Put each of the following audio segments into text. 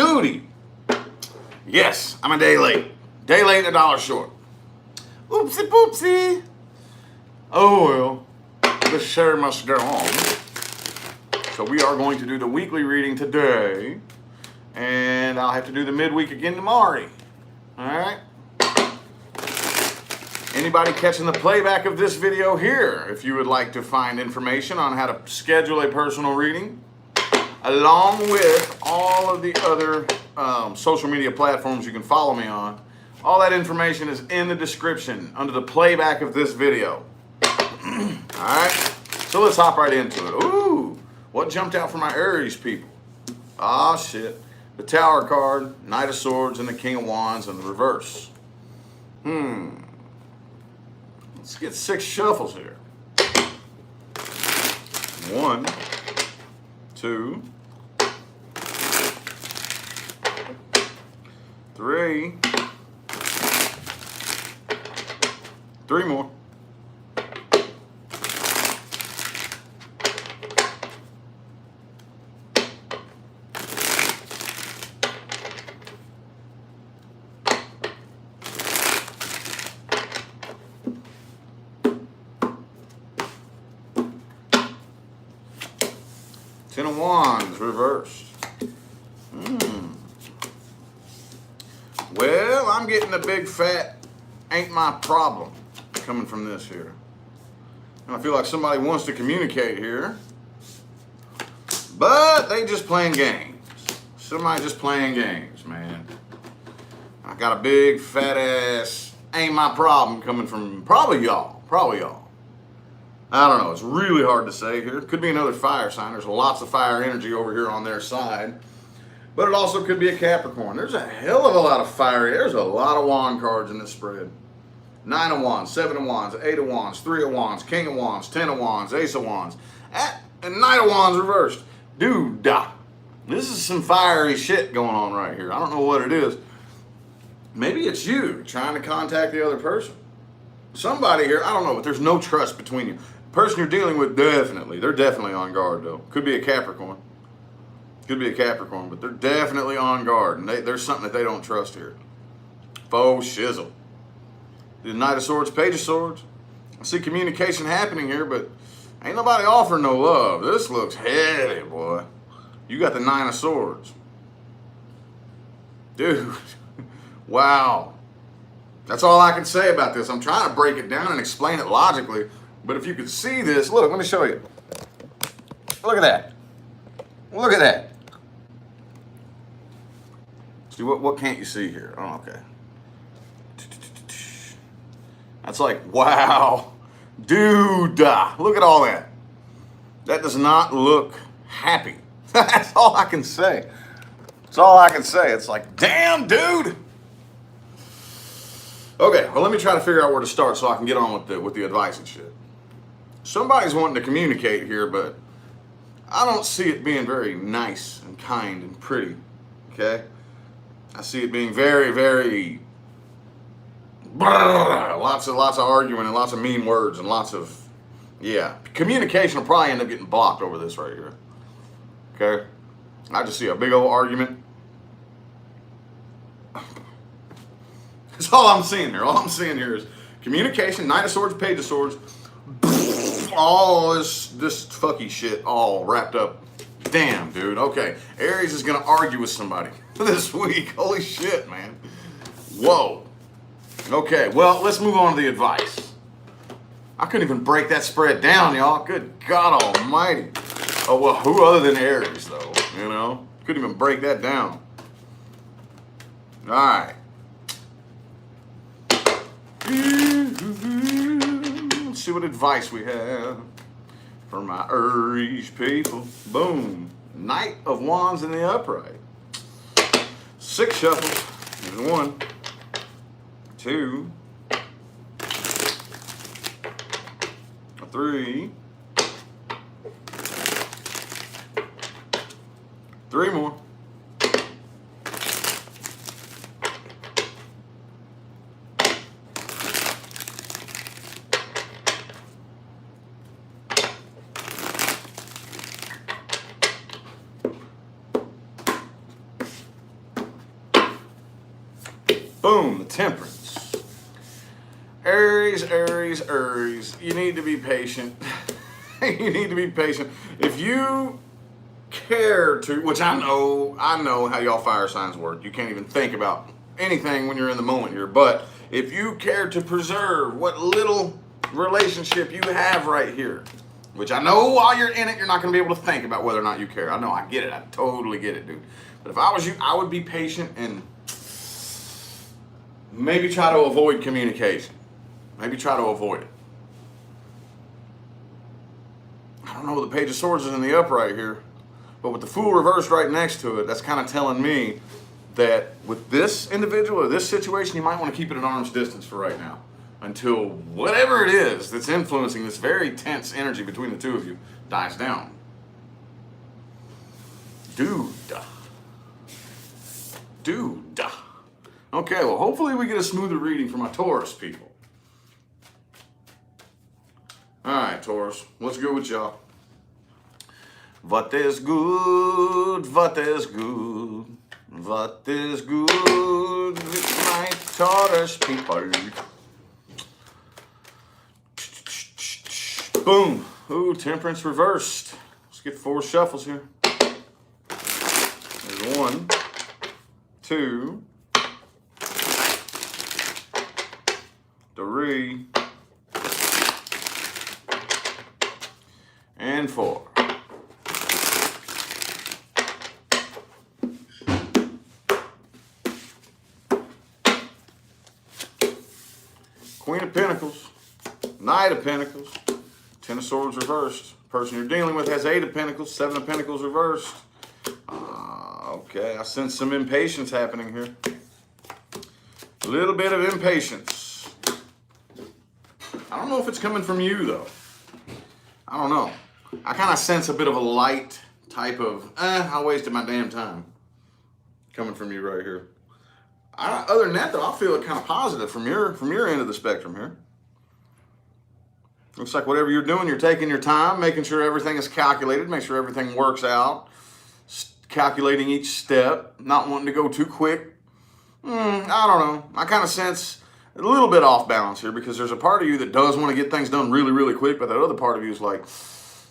duty. Yes, I'm a day late. Day late and a dollar short. Oopsie poopsie. Oh well, this show must go on. So we are going to do the weekly reading today, and I'll have to do the midweek again tomorrow. All right? Anybody catching the playback of this video here, if you would like to find information on how to schedule a personal reading, along with all of the other social media platforms you can follow me on, all that information is in the description under the playback of this video. Alright, so let's hop right into it. Ooh, what jumped out for my Aries people? Ah, shit. The Tower card, Knight of Swords, and the King of Wands in the reverse. Let's get 6 shuffles here. 1, 2, 3. 3 more. 10 of Wands reversed. Well, I'm getting a big fat ain't my problem coming from this here. And I feel like somebody wants to communicate here, but they just playing games. Somebody just playing games, man. I got a big fat ass ain't my problem coming from probably y'all. I don't know. It's really hard to say here. Could be another fire sign. There's lots of fire energy over here on their side. But it also could be a Capricorn. There's a hell of a lot of fire. There's a lot of wand cards in this spread. 9 of Wands, 7 of Wands, 8 of Wands, 3 of Wands, King of Wands, 10 of Wands, Ace of Wands, and Knight of Wands reversed. Dude, this is some fiery shit going on right here. I don't know what it is. Maybe it's you trying to contact the other person. Somebody here, I don't know, but there's no trust between you. The person you're dealing with, they're definitely on guard though. Could be a Capricorn. But they're definitely on guard. And there's something that they don't trust here. Faux shizzle. The Knight of Swords, Page of Swords. I see communication happening here, but ain't nobody offering no love. This looks heavy, boy. You got the 9 of Swords. Dude. Wow. That's all I can say about this. I'm trying to break it down and explain it logically. But if you could see this, look, let me show you. Look at that. Look at that. See, what can't you see here? Oh, okay. That's like, wow. Dude, look at all that. That does not look happy. That's all I can say. That's all I can say. It's like, damn, dude. Okay, well, let me try to figure out where to start so I can get on with the advice and shit. Somebody's wanting to communicate here, but I don't see it being very nice and kind and pretty, okay? I see it being very, very, lots of arguing and lots of mean words and lots of, yeah. Communication will probably end up getting blocked over this right here, okay? I just see a big old argument. That's all I'm seeing here. All I'm seeing here is communication, Knight of Swords, Page of Swords, all this fucky shit all wrapped up. Damn, dude. Okay, Aries is gonna argue with somebody this week. Holy shit, man. Whoa. Okay, well, let's move on to the advice. I couldn't even break that spread down, y'all. Good God almighty. Oh, well, who other than Aries, though? You know? Couldn't even break that down. All right. Let's see what advice we have for my Aries people. Boom. Knight of Wands in the upright. 6 shuffles. There's 1, 2, 3. 3 more. Boom, the Temperance. Aries, Aries, Aries. You need to be patient. You need to be patient. If you care to, which I know how y'all fire signs work. You can't even think about anything when you're in the moment here. But if you care to preserve what little relationship you have right here, which I know while you're in it, you're not going to be able to think about whether or not you care. I know, I get it. I totally get it, dude. But if I was you, I would be patient and maybe try to avoid communication. Maybe try to avoid it. I don't know, the Page of Swords is in the upright here. But with the Fool reversed right next to it, that's kind of telling me that with this individual or this situation, you might want to keep it at arm's distance for right now until whatever it is that's influencing this very tense energy between the two of you dies down. Dude. Okay, well, hopefully we get a smoother reading for my Taurus people. All right, Taurus, what's good with y'all? What is good? What is good? What is good with my Taurus people? Boom. Ooh, Temperance reversed. Let's get 4 shuffles here. There's 1, 2, 3, and 4. Queen of Pentacles, Knight of Pentacles, 10 of Swords reversed. Person you're dealing with has 8 of Pentacles, 7 of Pentacles reversed. Okay, I sense some impatience happening here. A little bit of impatience. I don't know if it's coming from you, though. I don't know. I kind of sense a bit of a light type of, I wasted my damn time coming from you right here. Other than that, though, I feel it kind of positive from your end of the spectrum here. Looks like whatever you're doing, you're taking your time, making sure everything is calculated, make sure everything works out, calculating each step, not wanting to go too quick. I don't know. I kind of sense a little bit off balance here because there's a part of you that does want to get things done really, really quick, but that other part of you is like,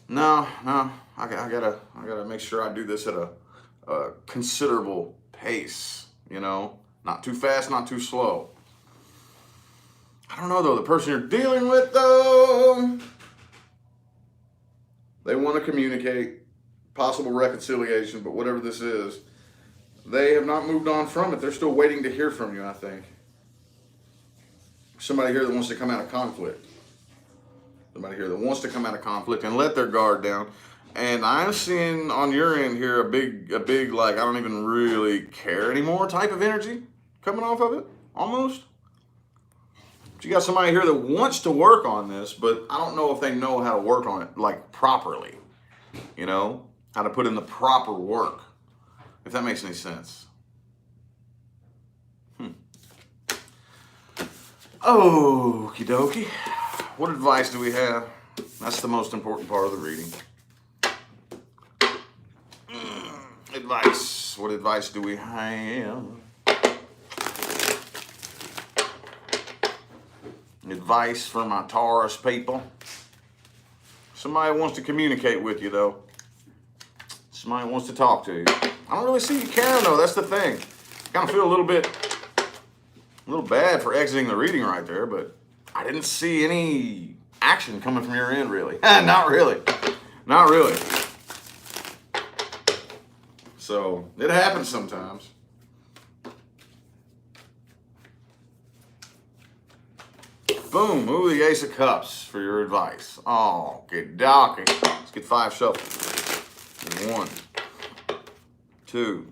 no, I gotta make sure I do this at a considerable pace, you know? Not too fast, not too slow. I don't know, though. The person you're dealing with, though, they want to communicate, possible reconciliation, but whatever this is, they have not moved on from it. They're still waiting to hear from you, I think. Somebody here that wants to come out of conflict. Somebody here that wants to come out of conflict and let their guard down. And I'm seeing on your end here a big like, I don't even really care anymore type of energy coming off of it, almost. But you got somebody here that wants to work on this, but I don't know if they know how to work on it, like, properly. You know? How to put in the proper work. If that makes any sense. Okie dokie. What advice do we have? That's the most important part of the reading. Advice. What advice do we have? Advice for my Taurus people. Somebody wants to communicate with you, though. Somebody wants to talk to you. I don't really see you caring, though. That's the thing. I kind of feel a little bad for exiting the reading right there, but I didn't see any action coming from your end, really. Not really. Not really. So, it happens sometimes. Boom. Ooh, the Ace of Cups for your advice. Oh, good docky. Let's get 5 shuffles. 1, 2,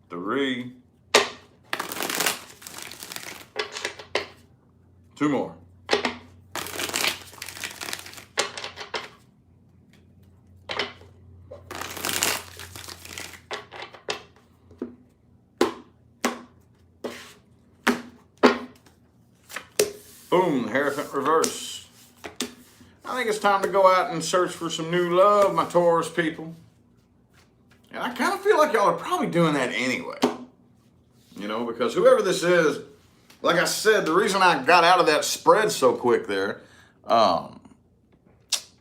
3, 2 more. Boom, Hierophant reverse. I think it's time to go out and search for some new love, my Taurus people. And I kind of feel like y'all are probably doing that anyway. You know, because whoever this is, like I said, the reason I got out of that spread so quick there,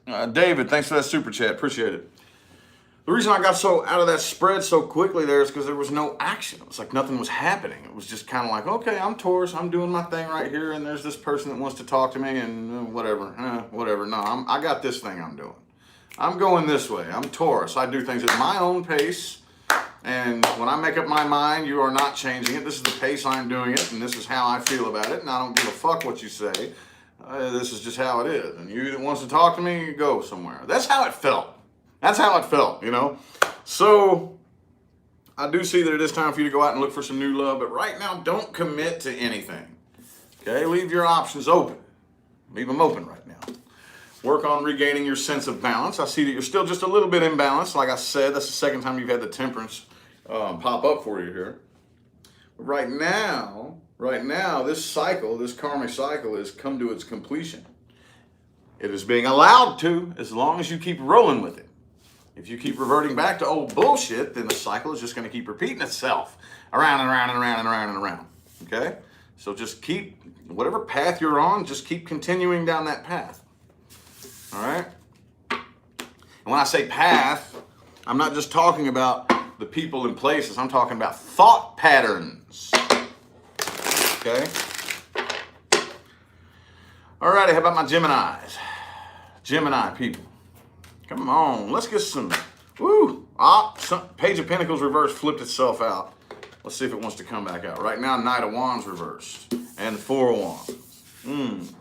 David, thanks for that super chat. Appreciate it. The reason I got so out of that spread so quickly there is because there was no action. It was like nothing was happening. It was just kind of like, okay, I'm Taurus. I'm doing my thing right here, and there's this person that wants to talk to me, and whatever. No, I got this thing I'm doing. I'm going this way. I'm Taurus. I do things at my own pace. And when I make up my mind, you are not changing it. This is the pace I'm doing it, and this is how I feel about it, and I don't give a fuck what you say. This is just how it is. And you that wants to talk to me, go somewhere. That's how it felt. That's how it felt, you know? So, I do see that it is time for you to go out and look for some new love, but right now, don't commit to anything. Okay? Leave your options open. Leave them open right now. Work on regaining your sense of balance. I see that you're still just a little bit imbalanced. Like I said, that's the second time you've had the temperance pop up for you here. But right now, this cycle, this karmic cycle has come to its completion. It is being allowed to, as long as you keep rolling with it. If you keep reverting back to old bullshit, then the cycle is just going to keep repeating itself around and around and around and around and around. Okay? So just keep, whatever path you're on, just keep continuing down that path. All right? And when I say path, I'm not just talking about the people and places. I'm talking about thought patterns. Okay? All righty, how about my Geminis? Gemini people. Come on, let's get some, woo. Page of Pentacles reversed flipped itself out. Let's see if it wants to come back out. Right now, Knight of Wands reversed and the Four of Wands.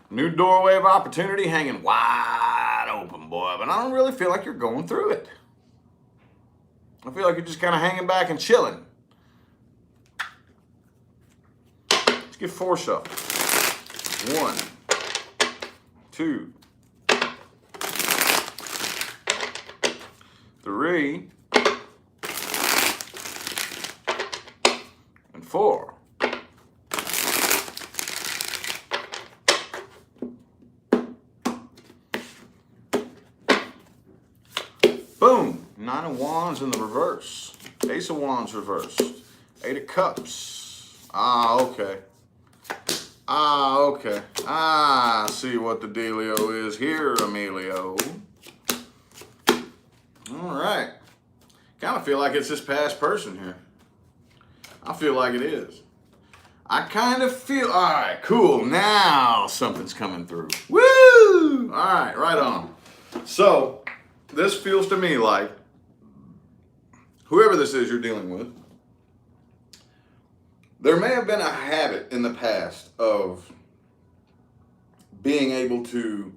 New doorway of opportunity hanging wide open, boy. But I don't really feel like you're going through it. I feel like you're just kind of hanging back and chilling. Let's get 4 shuffles. 1, 2, 3, and 4. Boom! 9 of Wands in the reverse. Ace of Wands reversed. 8 of Cups. Okay. Okay. I see what the dealio is here, Emilio. All right. Kind of feel like it's this past person here. I feel like it is. I kind of feel, all right, cool. Now something's coming through. Woo! All right, right on. So, this feels to me like whoever this is you're dealing with, there may have been a habit in the past of being able to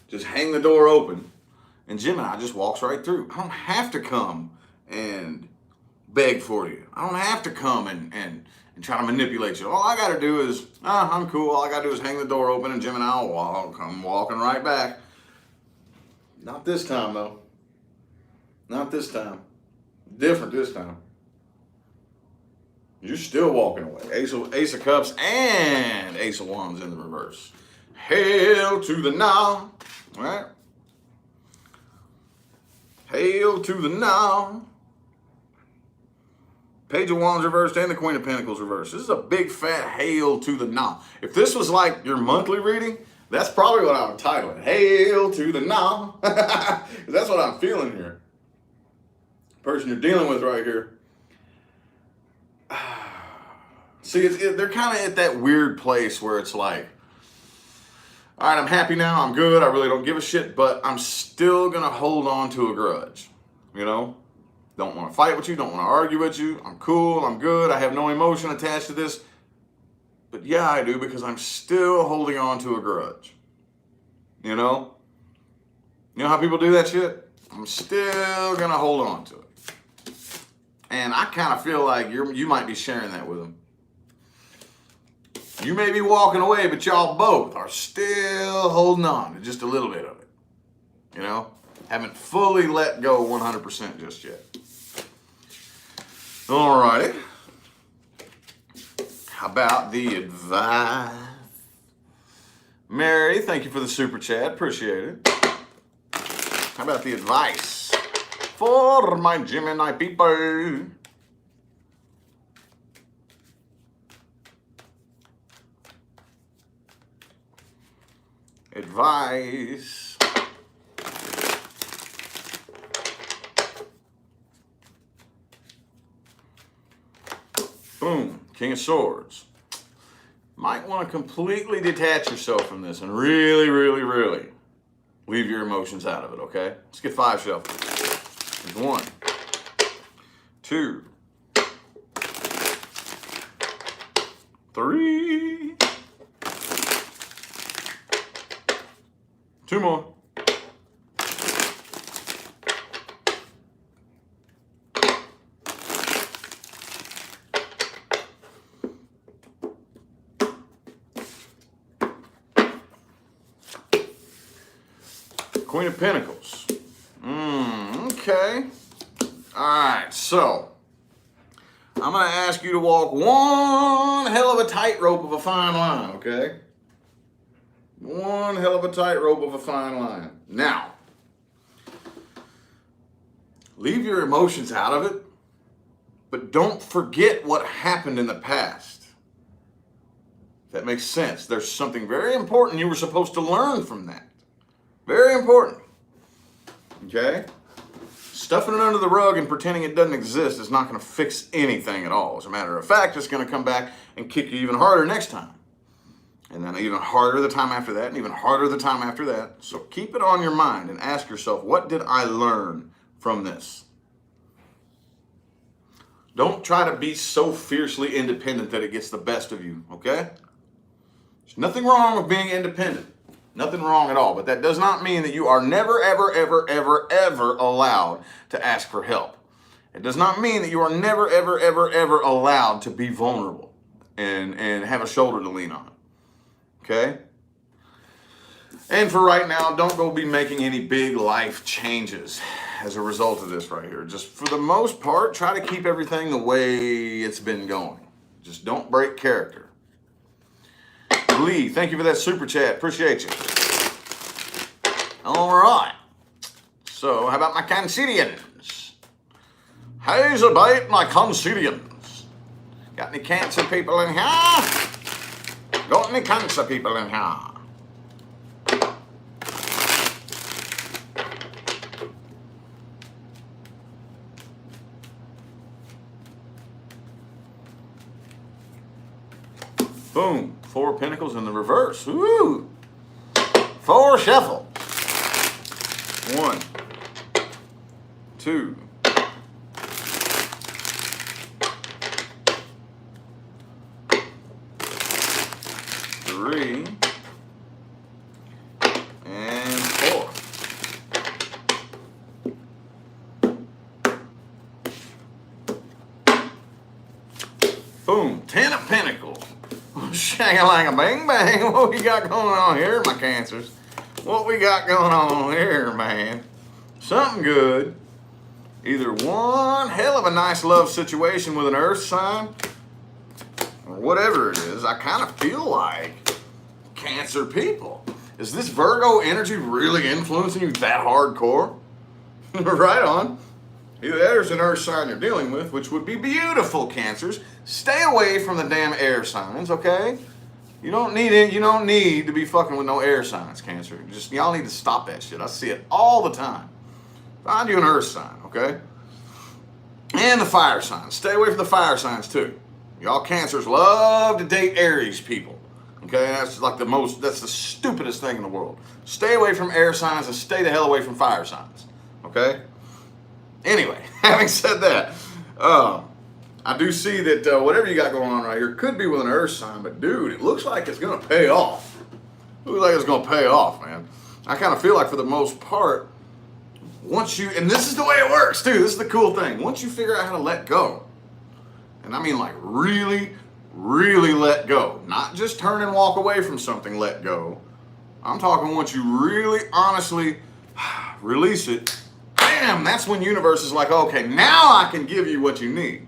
just hang the door open and Gemini just walks right through. I don't have to come and beg for you. I don't have to come and try to manipulate you. All I got to do is, I'm cool. All I got to do is hang the door open and Gemini will come walking right back. Not this time, though. Not this time. Different this time. You're still walking away. Ace of Cups and Ace of Wands in the reverse. Hail to the now. All right? Hail to the now. Page of Wands reversed and the Queen of Pentacles reversed. This is a big fat hail to the now. If this was like your monthly reading, that's probably what I would title it. Hail to the now. That's what I'm feeling here. The person you're dealing with right here. See, they're kind of at that weird place where it's like, all right, I'm happy now, I'm good, I really don't give a shit, but I'm still going to hold on to a grudge, you know? Don't want to fight with you, don't want to argue with you, I'm cool, I'm good, I have no emotion attached to this. But yeah, I do, because I'm still holding on to a grudge, you know? You know how people do that shit? I'm still going to hold on to it. And I kind of feel like you might be sharing that with them. You may be walking away, but y'all both are still holding on to just a little bit of it. You know? Haven't fully let go 100% just yet. Alrighty. How about the advice? Mary, thank you for the super chat. Appreciate it. How about the advice for my Gemini people. Advice. Boom, King of Swords. Might want to completely detach yourself from this and really, really, really leave your emotions out of it, okay? Let's get 5 shuffles. There's 1, 2, 3. 2 more. Queen of Pentacles. Okay. All right, so I'm going to ask you to walk one hell of a tightrope of a fine line, okay? One hell of a tightrope of a fine line. Now, leave your emotions out of it, but don't forget what happened in the past. If that makes sense. There's something very important you were supposed to learn from that. Very important. Okay? Stuffing it under the rug and pretending it doesn't exist is not going to fix anything at all. As a matter of fact, it's going to come back and kick you even harder next time. And then even harder the time after that, and even harder the time after that. So keep it on your mind and ask yourself, what did I learn from this? Don't try to be so fiercely independent that it gets the best of you, okay? There's nothing wrong with being independent. Nothing wrong at all, but that does not mean that you are never, ever, ever, ever, ever allowed to ask for help. It does not mean that you are never, ever, ever, ever allowed to be vulnerable and have a shoulder to lean on. Okay? And for right now, don't go be making any big life changes as a result of this right here. Just for the most part, try to keep everything the way it's been going. Just don't break character. Lee, thank you for that super chat. Appreciate you. All right. So, how about my Cancerians? How's about my Cancerians? Got any Cancer people in here? Got any Cancer people in here? Boom. 4 of Pentacles in the reverse. Ooh. 4 shuffle. 1, 2, 3, and 4. Boom. 10 of Pentacles. Shang-a-lang-a bang bang. What we got going on here, my Cancers? What we got going on here, man? Something good. Either one hell of a nice love situation with an earth sign, or whatever it is. I kind of feel like Cancer people. Is this Virgo energy really influencing you that hardcore? Right on. Either there's an earth sign you're dealing with, which would be beautiful, Cancers. Stay away from the damn air signs, okay? You don't need it. You don't need to be fucking with no air signs, Cancer. Just y'all need to stop that shit. I see it all the time. Find you an earth sign, okay? And the fire signs. Stay away from the fire signs too. Y'all Cancers love to date Aries people. Okay, that's like that's the stupidest thing in the world. Stay away from air signs and stay the hell away from fire signs. Okay? Anyway, having said that, I do see that whatever you got going on right here could be with an earth sign, but dude, it looks like it's going to pay off. It looks like it's going to pay off, man. I kind of feel like for the most part, once you, and this is the way it works too, this is the cool thing. Once you figure out how to let go, and I mean like really, really let go, not just turn and walk away from something, let go. I'm talking once you really honestly release it, bam, that's when universe is like, okay, now I can give you what you need.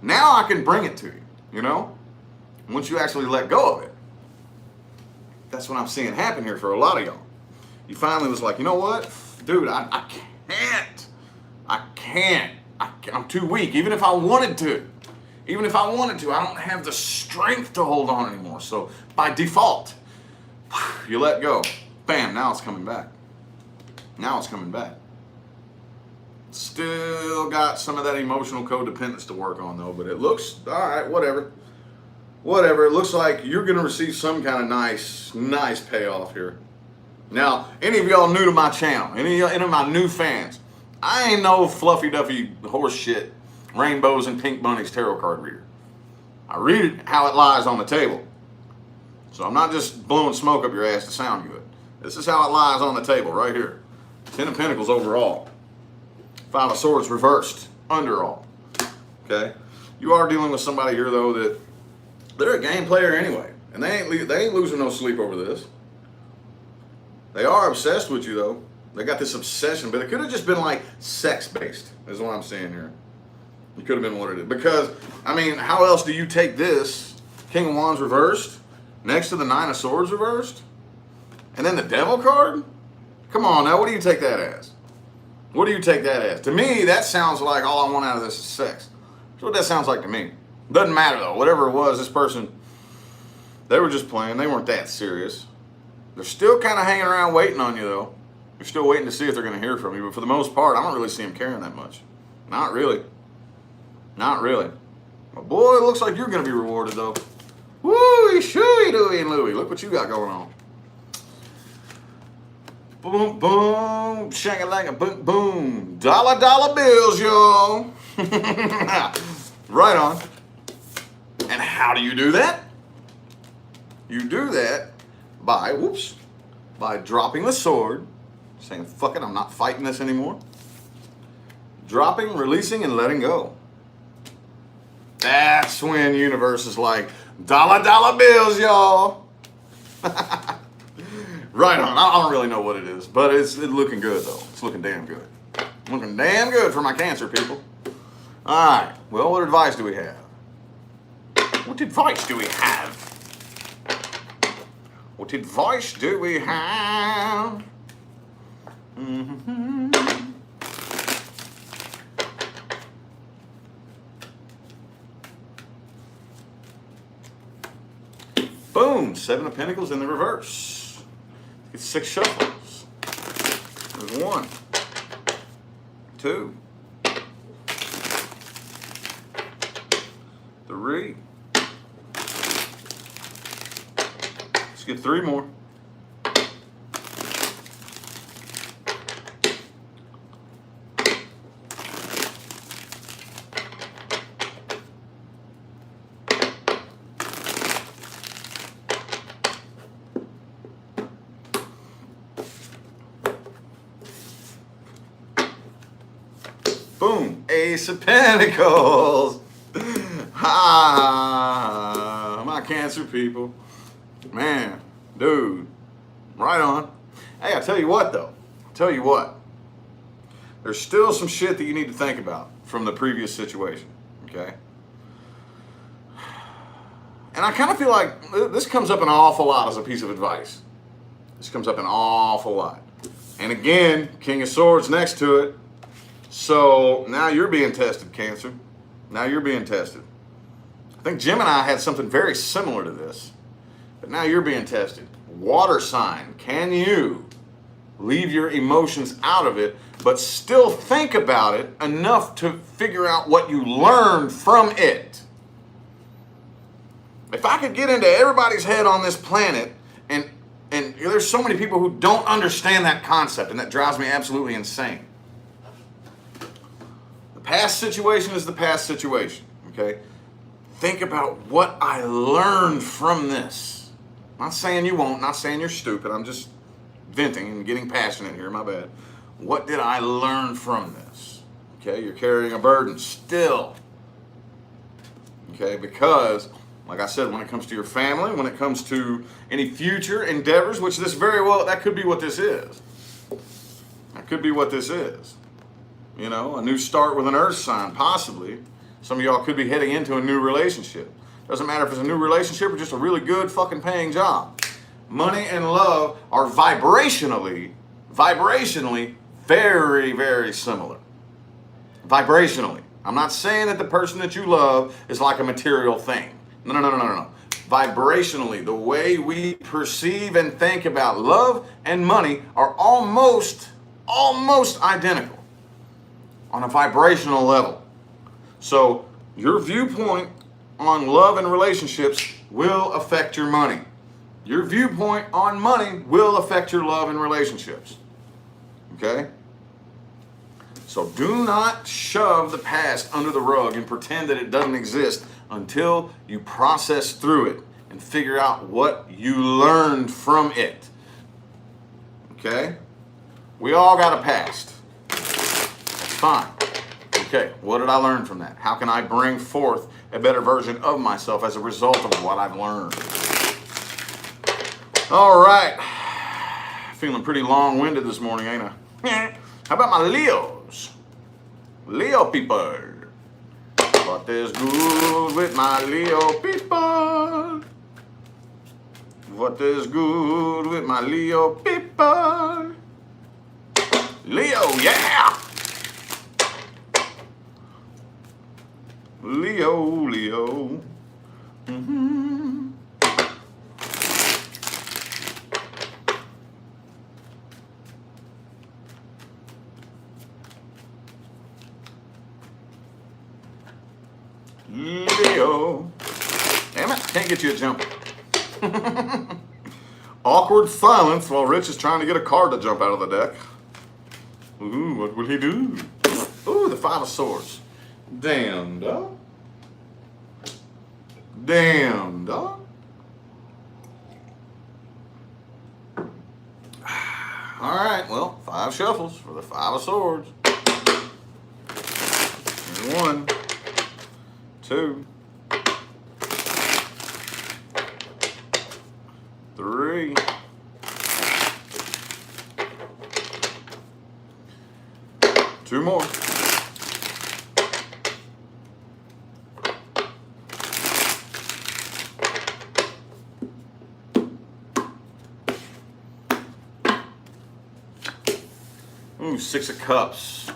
Now I can bring it to you, you know? Once you actually let go of it. That's what I'm seeing happen here for a lot of y'all. You finally was like, you know what? Dude, I I can't. I'm too weak. Even if I wanted to. I don't have the strength to hold on anymore. So by default, you let go. Bam, now it's coming back. Still got some of that emotional codependence to work on though, but it looks, all right, whatever. It looks like you're going to receive some kind of nice payoff here. Now, any of y'all new to my channel, any of my new fans, I ain't no fluffy duffy horse shit, rainbows and pink bunnies tarot card reader. I read it how it lies on the table. So I'm not just blowing smoke up your ass to sound good. This is how it lies on the table right here. 10 of Pentacles overall. 5 of Swords reversed under all. Okay? You are dealing with somebody here though that they're a game player anyway. And they ain't losing no sleep over this. They are obsessed with you though. They got this obsession, but it could have just been like sex-based, is what I'm saying here. It could have been what it is. Because, I mean, how else do you take this King of Wands reversed next to the 9 of Swords reversed? And then the Devil card? Come on now, what do you take that as? To me, that sounds like all I want out of this is sex. That's what that sounds like to me. Doesn't matter though, whatever it was, this person, they were just playing. They weren't that serious. They're still kind of hanging around waiting on you though. You're still waiting to see if they're going to hear from you, but for the most part, I don't really see them caring that much. Not really. But boy, it looks like you're going to be rewarded though. Woo-wee, shooey, dooey, and Louie. Look what you got going on. Boom, boom, shang-a-lang-a, boom, boom. Dollar bills, y'all. Right on. And how do you do that? You do that by dropping the sword, saying, fuck it, I'm not fighting this anymore. Dropping, releasing, and letting go. That's when universe is like, dollar bills, y'all. Right on. I don't really know what it is, but it's looking good, though. It's looking damn good. Looking damn good for my Cancer people. All right. Well, what advice do we have? What advice do we have? Mm-hmm. Boom, 7 of Pentacles in the reverse. It's 6 shuffles. There's 1, 2, 3. Let's get 3 more. Boom, Ace of Pentacles. My Cancer people. Man, dude, right on. Hey, I tell you what though. There's still some shit that you need to think about from the previous situation, okay? And I kind of feel like this comes up an awful lot as a piece of advice. And again, King of Swords next to it. So now you're being tested, Cancer. I think Gemini had something very similar to this. But now you're being tested. Water sign. Can you leave your emotions out of it, but still think about it enough to figure out what you learned from it? If I could get into everybody's head on this planet, and there's so many people who don't understand that concept, and that drives me absolutely insane. The past situation is the past situation, okay? Think about what I learned from this. Not saying you won't, not saying you're stupid. I'm just venting and getting passionate here, my bad. What did I learn from this? Okay, you're carrying a burden still. Okay, because, like I said, when it comes to your family, when it comes to any future endeavors, which this very well, that could be what this is. You know, a new start with an earth sign, possibly. Some of y'all could be heading into a new relationship. Doesn't matter if it's a new relationship or just a really good fucking paying job. Money and love are vibrationally very, very similar. Vibrationally. I'm not saying that the person that you love is like a material thing. No, no, no, no, no, no. Vibrationally, the way we perceive and think about love and money are almost identical on a vibrational level. So your viewpoint on love and relationships will affect your money. Your viewpoint on money will affect your love and relationships. Okay? So do not shove the past under the rug and pretend that it doesn't exist until you process through it and figure out what you learned from it. Okay? We all got a past. That's fine. Okay, what did I learn from that? How can I bring forth a better version of myself as a result of what I've learned? All right. Feeling pretty long-winded this morning, ain't I? How about my Leos? Leo people. What is good with my Leo people? What is good with my Leo people? Leo, yeah! Leo, Leo. Mm-hmm. Leo. Damn it, can't get you a jump. Awkward silence while Rich is trying to get a card to jump out of the deck. Ooh, what will he do? Ooh, the Five of Swords. Damn, dog. Damn, dog. All right, well, 5 shuffles for the Five of Swords. Here's 1, 2, 3. 2 more. Ooh, 6 of Cups.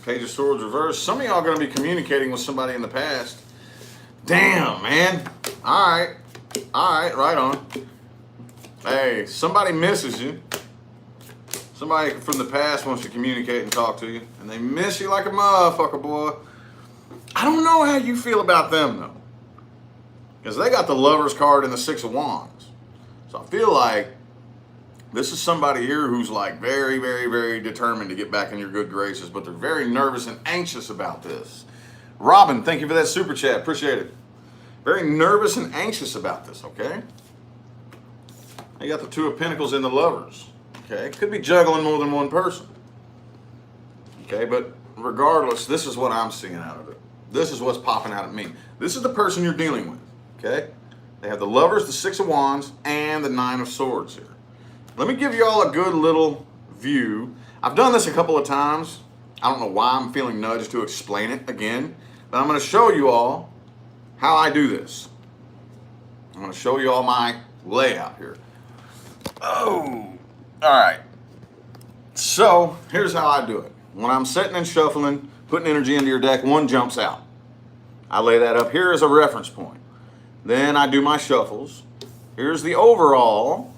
Page of Swords reversed. Some of y'all are going to be communicating with somebody in the past. Damn, man. All right. All right, right on. Hey, somebody misses you. Somebody from the past wants to communicate and talk to you. And they miss you like a motherfucker, boy. I don't know how you feel about them, though. Because they got the Lover's card and the 6 of Wands. So I feel like this is somebody here who's like very, very, very determined to get back in your good graces, but they're very nervous and anxious about this. Robin, thank you for that super chat. Appreciate it. Very nervous and anxious about this, okay? You got the 2 of Pentacles in the Lovers, okay? Could be juggling more than one person, okay? But regardless, this is what I'm seeing out of it. This is what's popping out at me. This is the person you're dealing with, okay? They have the Lovers, the 6 of Wands, and the 9 of Swords here. Let me give you all a good little view. I've done this a couple of times. I don't know why I'm feeling nudged to explain it again, but I'm going to show you all how I do this. I'm going to show you all my layout here. Oh, all right. So here's how I do it. When I'm sitting and shuffling, putting energy into your deck, 1 jumps out. I lay that up here as a reference point. Then I do my shuffles. Here's the overall.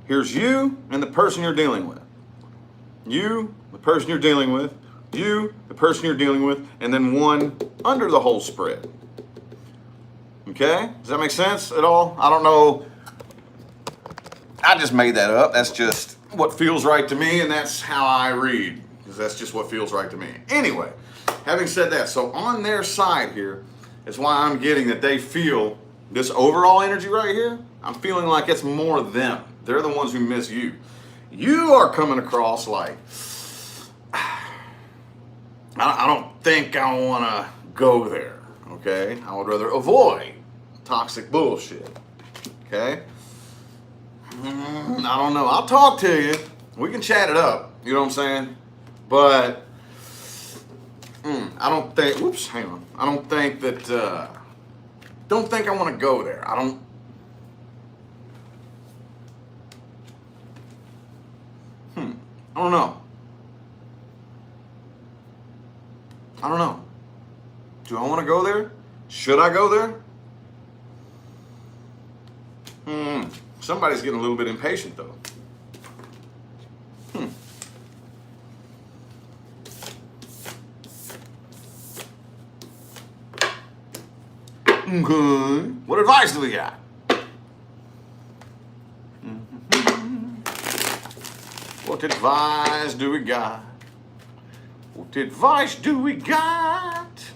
Here's you and the person you're dealing with. You, the person you're dealing with. You, the person you're dealing with. And then 1 under the whole spread. Okay? Does that make sense at all? I don't know. I just made that up. That's just what feels right to me, and that's how I read. Because that's just what feels right to me. Anyway, having said that, so on their side here is why I'm getting that they feel this overall energy right here. I'm feeling like it's more them. They're the ones who miss you. You are coming across like, I don't think I want to go there, okay? I would rather avoid toxic bullshit, okay? I don't know. I'll talk to you. We can chat it up, you know what I'm saying? But I don't think, whoops, hang on. I don't think that, don't think I want to go there. I don't know. I don't know. Do I want to go there? Should I go there? Somebody's getting a little bit impatient though. Okay. What advice do we got? What advice do we got? What advice do we got?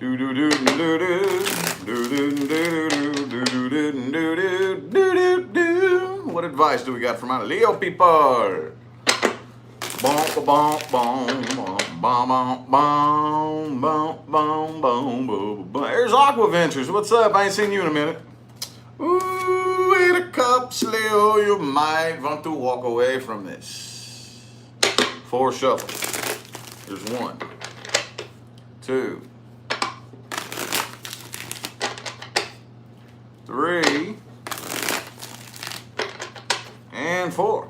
Do do do do do do do do do do do do do. What advice do we got for my Leo people? Bonk bonk bonk bonk bonk bonk bonk bonk bonk bonk. There's Aqua Ventures. What's up? I ain't seen you in a minute. Ooh, 8 of Cups, Leo. You might want to walk away from this. 4 shuffles. Here's 1, 2, 3, and 4.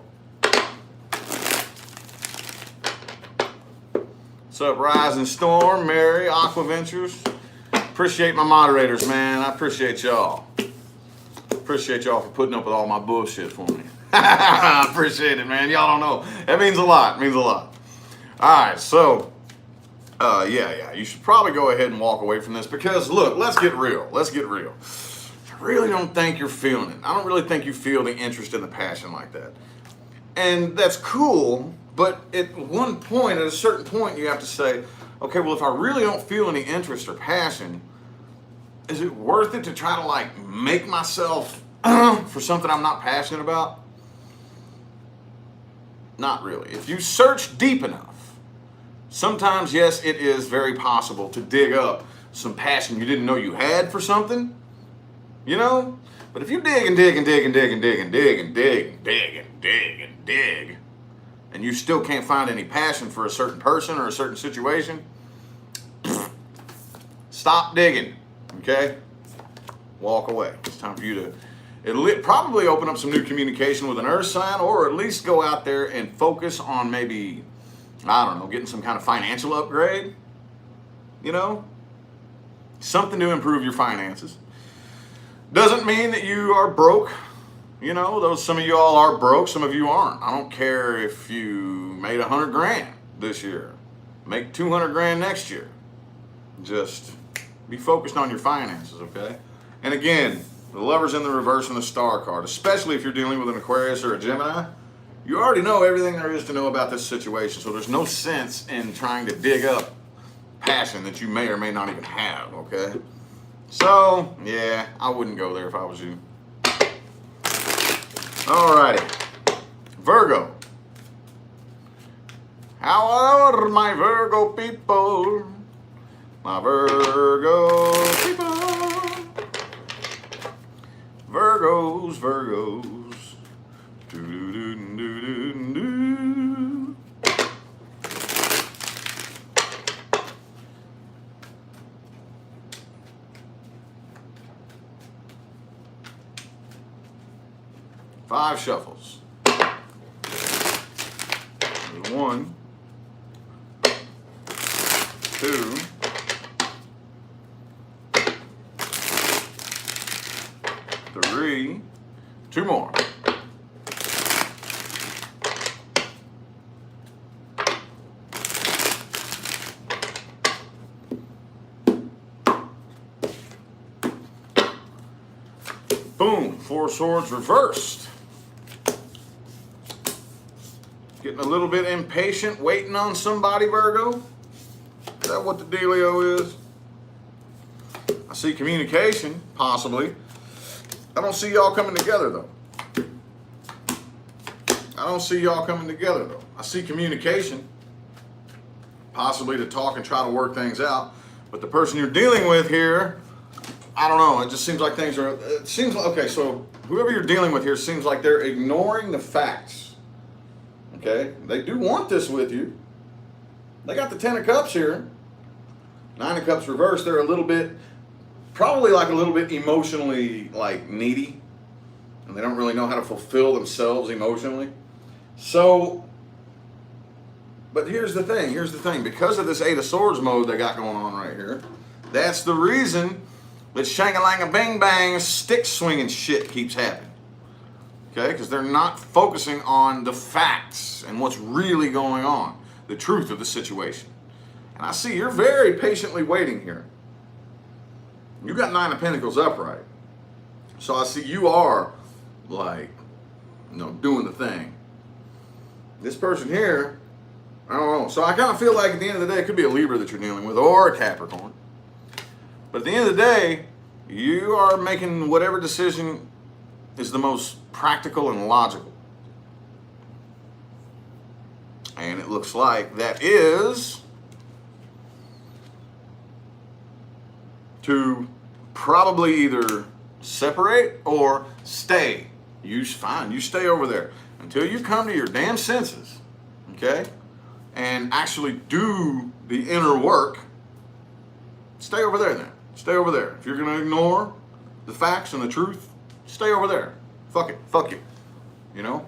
What's up, Rising Storm, Mary, Aqua Ventures? Appreciate my moderators, man. I appreciate y'all. Appreciate y'all for putting up with all my bullshit for me. I appreciate it, man. Y'all don't know. That means a lot. It means a lot. All right, so, yeah. You should probably go ahead and walk away from this because, look, let's get real. Let's get real. I really don't think you're feeling it. I don't really think you feel the interest and the passion like that. And that's cool, but at one point, at a certain point, you have to say, okay, well, if I really don't feel any interest or passion, is it worth it to try to like make myself for something I'm not passionate about? Not really. If you search deep enough, sometimes, yes, it is very possible to dig up some passion you didn't know you had for something, you know? But if you dig and dig and dig and dig and dig and dig and dig and dig and dig and dig, and you still can't find any passion for a certain person or a certain situation, stop digging, okay? Walk away. It's time for you to, it'll probably open up some new communication with an earth sign, or at least go out there and focus on maybe, I don't know, getting some kind of financial upgrade, you know? Something to improve your finances. Doesn't mean that you are broke. You know, those some of you all are broke, some of you aren't. I don't care if you made 100 grand this year. Make 200 grand next year. Just be focused on your finances, okay? And again, the Lover's in the reverse and the Star card, especially if you're dealing with an Aquarius or a Gemini, you already know everything there is to know about this situation, so there's no sense in trying to dig up passion that you may or may not even have, okay? So, yeah, I wouldn't go there if I was you. Alrighty. Virgo. How are my Virgo people? My Virgo people. Virgos, Virgos. Do-do-do-do-do-do. Five shuffles. There's 1, 2, 3, 2 more. Boom, 4 swords reversed. Getting a little bit impatient, waiting on somebody, Virgo? Is that what the dealio is? I see communication, possibly. I don't see y'all coming together, though. I don't see y'all coming together, though. I see communication, possibly to talk and try to work things out. But the person you're dealing with here, I don't know. It just seems like things are, it seems like, okay, so whoever you're dealing with here seems like they're ignoring the facts. Okay? They do want this with you. They got the 10 of Cups here. 9 of Cups reversed. They're a little bit, probably like a little bit emotionally like needy. And they don't really know how to fulfill themselves emotionally. So, But here's the thing. Here's the thing. Because of this Eight of Swords mode they got going on right here, that's the reason that shang-a-lang-a-bang-bang stick swinging shit keeps happening. Okay? Because they're not focusing on the facts and what's really going on, the truth of the situation. And I see you're very patiently waiting here. You got Nine of Pentacles upright. So I see you are, like, doing the thing. This person here, I don't know. So I kind of feel like at the end of the day, it could be a Libra that you're dealing with or a Capricorn. But at the end of the day, you are making whatever decision is the most practical and logical. And it looks like that is to probably either separate or stay. You stay over there until you come to your damn senses, okay? And actually do the inner work. Stay over there then. Stay over there. If you're going to ignore the facts and the truth, stay over there. Fuck it. Fuck you. You know?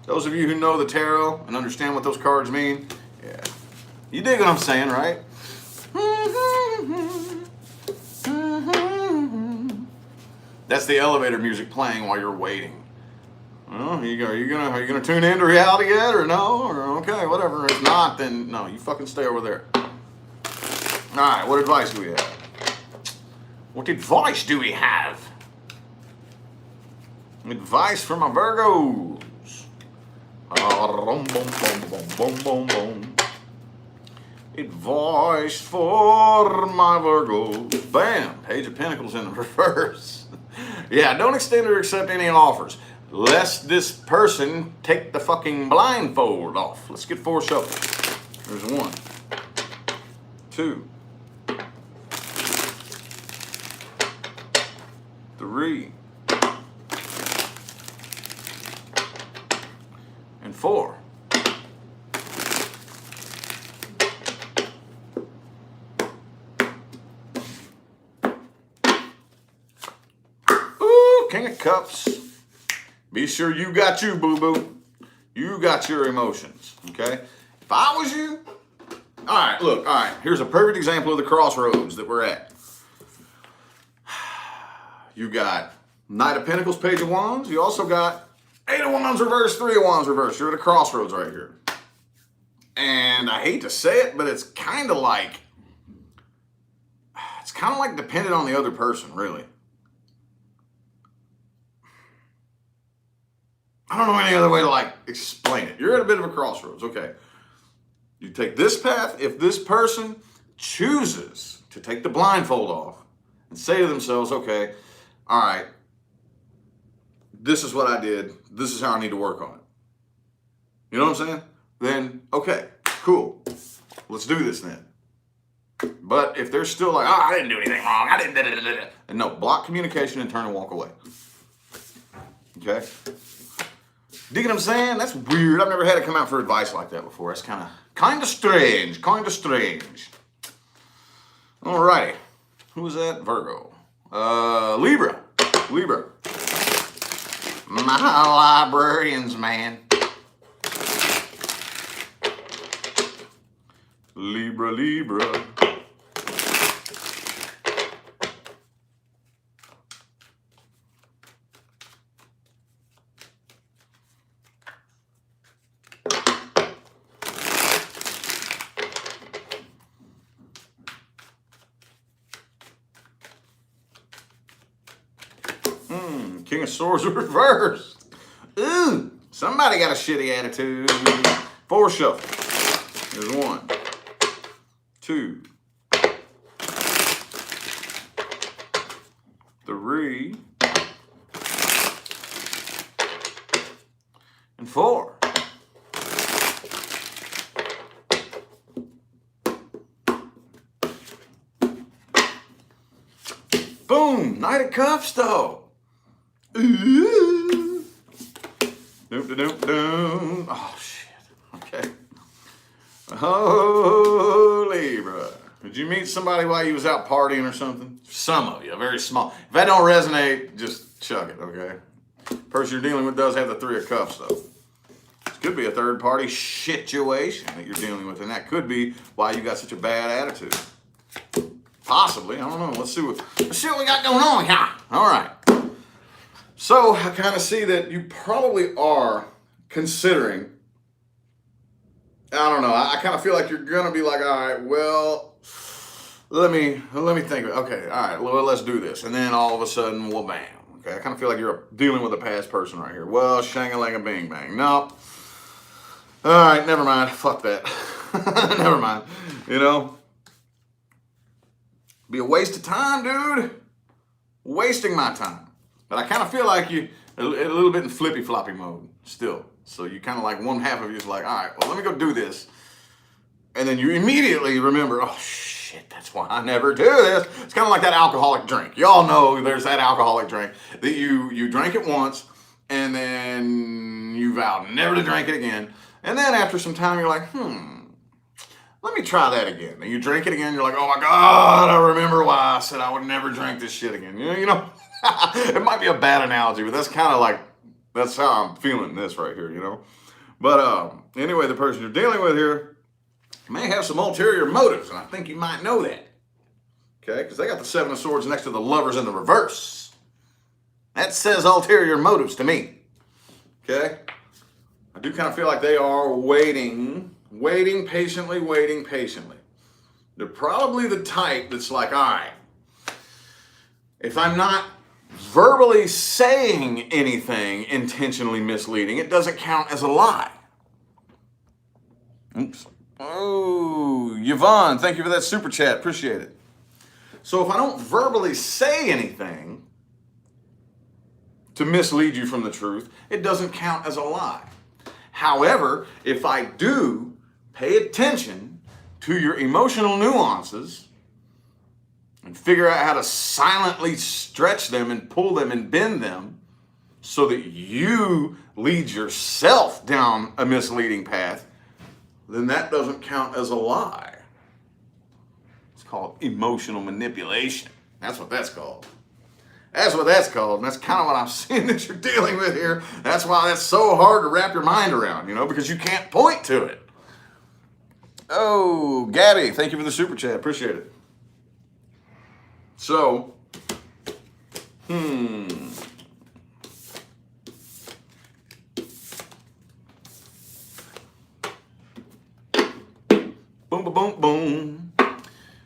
Those of you who know the tarot and understand what those cards mean, yeah. You dig what I'm saying, right? That's the elevator music playing while you're waiting. Well, are you gonna tune into reality yet, or no? Or okay, whatever. If not, then no, you fucking stay over there. All right, what advice do we have? What advice do we have? Advice for my Virgos. Advice for my Virgos. Bam! Page of Pentacles in the reverse. Yeah, don't extend or accept any offers, lest this person take the fucking blindfold off. Let's get 4 shuffles. There's 1, 2, 3, and 4. Ooh, King of Cups. Be sure you got you, boo-boo. You got your emotions, okay? If I was you, all right, look, all right, here's a perfect example of the crossroads that we're at. You got Knight of Pentacles, Page of Wands. You also got 8 of Wands reverse, 3 of Wands reverse. You're at a crossroads right here. And I hate to say it, but it's kind of like dependent on the other person, really. I don't know any other way to explain it. You're at a bit of a crossroads, okay. You take this path. If this person chooses to take the blindfold off and say to themselves, okay, all right, this is what I did. This is how I need to work on it. You know what I'm saying? Then, okay, cool. Let's do this then. But if they're still like, I didn't do anything wrong. I didn't, and no, block communication and turn and walk away. Okay? Dig what I'm saying? That's weird. I've never had it come out for advice like that before. That's kind of strange. Kind of strange. Alrighty. Who was that? Virgo. Libra. Libra. My librarians, man. Libra, Libra. King of Swords reversed. Ooh, somebody got a shitty attitude. 4 shuffles. There's 1, 2, 3, and 4. Boom! Knight of Cups, though. Ooh. Oh, shit. Okay. Oh, Libra. Did you meet somebody while you was out partying or something? Some of you, very small. If that don't resonate, just chuck it, okay? Person you're dealing with does have the 3 of Cups, though. This could be a third party situation that you're dealing with, and that could be why you got such a bad attitude. Possibly, I don't know. Let's see what we got going on here. All right. So I kind of see that you probably are considering. I don't know. I kind of feel like you're gonna be like, all right, well, let me think. Okay, all right, well, let's do this, and then all of a sudden, well, bam. Okay, I kind of feel like you're dealing with a past person right here. Well, shang-a-lang-a-bing bang. No. All right, never mind. Fuck that. Never mind. You know, be a waste of time, dude. Wasting my time. But I kind of feel like you a little bit in flippy-floppy mode still. So you kind of like one half of you is like, all right, well, let me go do this. And then you immediately remember, oh, shit, that's why I never do this. It's kind of like that alcoholic drink. Y'all know there's that alcoholic drink that you drank it once and then you vowed never to drink it again. And then after some time, you're like, let me try that again. And you drink it again, you're like, oh my God, I remember why I said I would never drink this shit again. You know, it might be a bad analogy, but that's kind of like, that's how I'm feeling this right here, you know. But anyway, the person you're dealing with here may have some ulterior motives, and I think you might know that. Okay, because they got the 7 of Swords next to the Lovers in the reverse. That says ulterior motives to me. Okay? I do kind of feel like they are waiting patiently. They're probably the type that's like, all right, if I'm not verbally saying anything intentionally misleading, it doesn't count as a lie. Oops. Oh, Yvonne, thank you for that super chat. Appreciate it. So if I don't verbally say anything to mislead you from the truth, it doesn't count as a lie. However, if I do pay attention to your emotional nuances and figure out how to silently stretch them and pull them and bend them so that you lead yourself down a misleading path, then that doesn't count as a lie. It's called emotional manipulation. That's what that's called. That's what that's called, and that's kind of what I'm seeing that you're dealing with here. That's why that's so hard to wrap your mind around, you know, because you can't point to it. Oh, Gabby, thank you for the super chat. Appreciate it. So, boom, boom, boom, boom.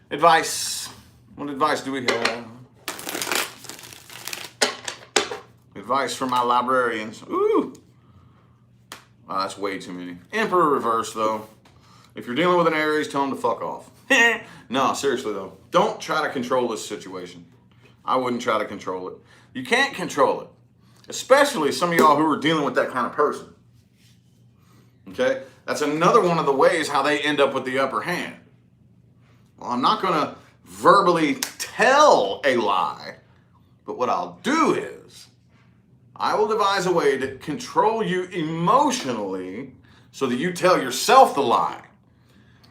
Advice. What advice do we have? Advice from my librarians. Ooh. Oh, that's way too many. Emperor reverse, though. If you're dealing with an Aries, tell them to fuck off. No, seriously, though. Don't try to control this situation. I wouldn't try to control it. You can't control it. Especially some of y'all who are dealing with that kind of person. Okay? That's another one of the ways how they end up with the upper hand. Well, I'm not going to verbally tell a lie, but what I'll do is I will devise a way to control you emotionally so that you tell yourself the lie.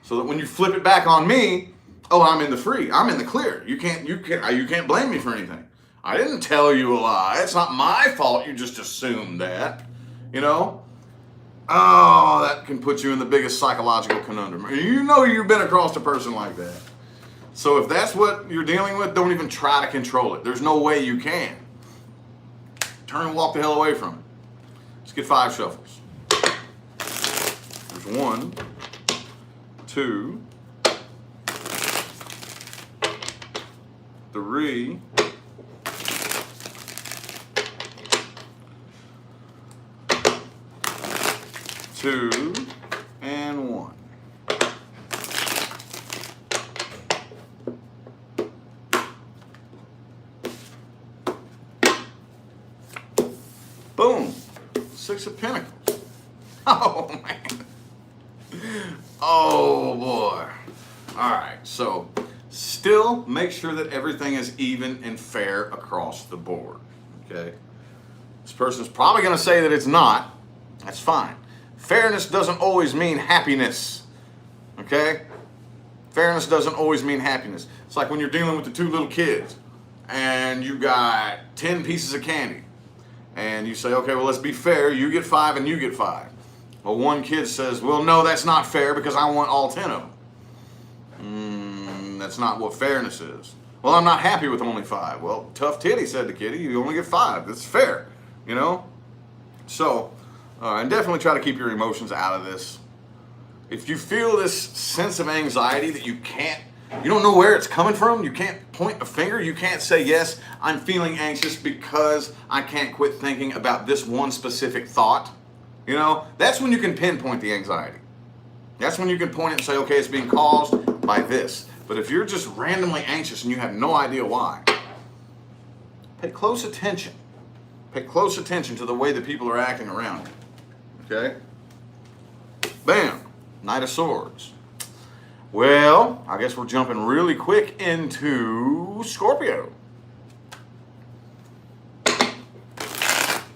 So that when you flip it back on me, oh, I'm in the free. I'm in the clear. You can't blame me for anything. I didn't tell you a lie. It's not my fault. You just assumed that. You know? Oh, that can put you in the biggest psychological conundrum. You know you've been across a person like that. So if that's what you're dealing with, don't even try to control it. There's no way you can. Turn and walk the hell away from it. Let's get 5 shuffles. There's 1, 2, 3, 2, and 1. Boom. 6 of Pentacles. Oh, man. Oh, boy. All right. So, still make sure that everything is even and fair across the board. Okay? This person's probably going to say that it's not. That's fine. Fairness doesn't always mean happiness. Okay? Fairness doesn't always mean happiness. It's like when you're dealing with the two little kids and you got 10 pieces of candy. And you say, okay, well, let's be fair. You get 5 and you get 5. Well, one kid says, well, no, that's not fair because I want all 10 of them. That's not what fairness is. Well, I'm not happy with only 5. Well, tough titty, said the kitty. You only get 5. That's fair, you know? So, and definitely try to keep your emotions out of this. If you feel this sense of anxiety that you don't know where it's coming from, you can't point a finger, you can't say, yes, I'm feeling anxious because I can't quit thinking about this one specific thought, you know, that's when you can pinpoint the anxiety. That's when you can point it and say, okay, it's being caused by this. But if you're just randomly anxious and you have no idea why, pay close attention. Pay close attention to the way that people are acting around you. Okay? Bam. Knight of Swords. Well, I guess we're jumping really quick into Scorpio. I'm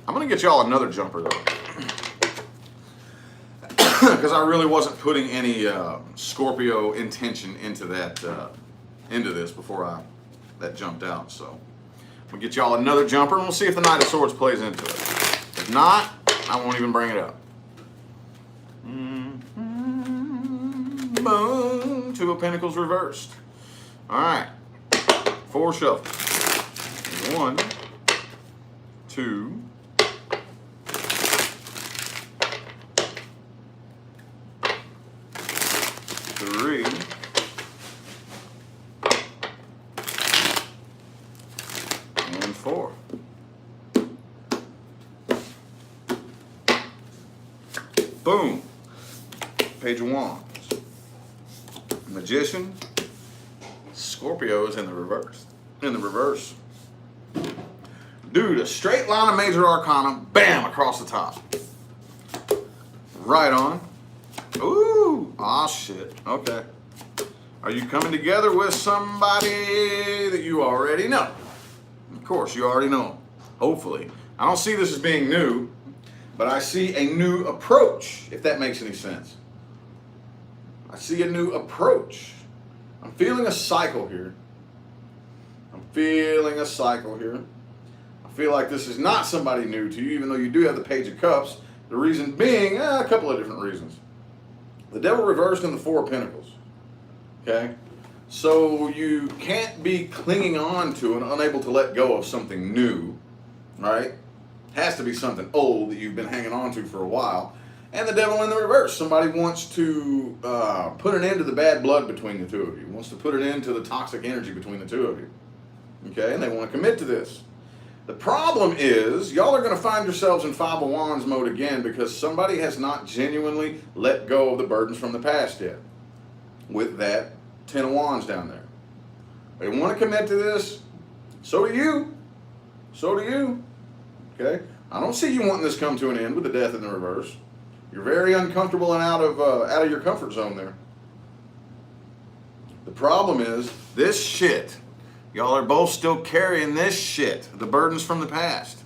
going to get y'all another jumper, though. Because I really wasn't putting any Scorpio intention into that into this before that jumped out. So we'll get y'all another jumper, and we'll see if the Knight of Swords plays into it. If not, I won't even bring it up. Boom, 2 of Pentacles reversed. All right, 4 shuffles. 1, 2. 3, and 4. Boom. Page of Wands. Magician. Scorpio is in the reverse. Dude, a straight line of major arcana, bam, across the top. Right on. Ooh, aw, shit. Okay. Are you coming together with somebody that you already know? Of course, you already know them. Hopefully. I don't see this as being new, but I see a new approach, if that makes any sense. I see a new approach. I'm feeling a cycle here. I feel like this is not somebody new to you, even though you do have the Page of Cups. The reason being, a couple of different reasons. The Devil reversed and the 4 of Pentacles. Okay? So you can't be clinging on to and unable to let go of something new. Right? Has to be something old that you've been hanging on to for a while. And the Devil in the reverse. Somebody wants to put an end to the bad blood between the two of you. Wants to put an end to the toxic energy between the two of you. Okay? And they want to commit to this. The problem is, y'all are going to find yourselves in 5 of Wands mode again because somebody has not genuinely let go of the burdens from the past yet. With that 10 of Wands down there. They want to commit to this. So do you. Okay? I don't see you wanting this to come to an end with the Death in the reverse. You're very uncomfortable and out of your comfort zone there. The problem is, this shit. Y'all are both still carrying this shit, the burdens from the past.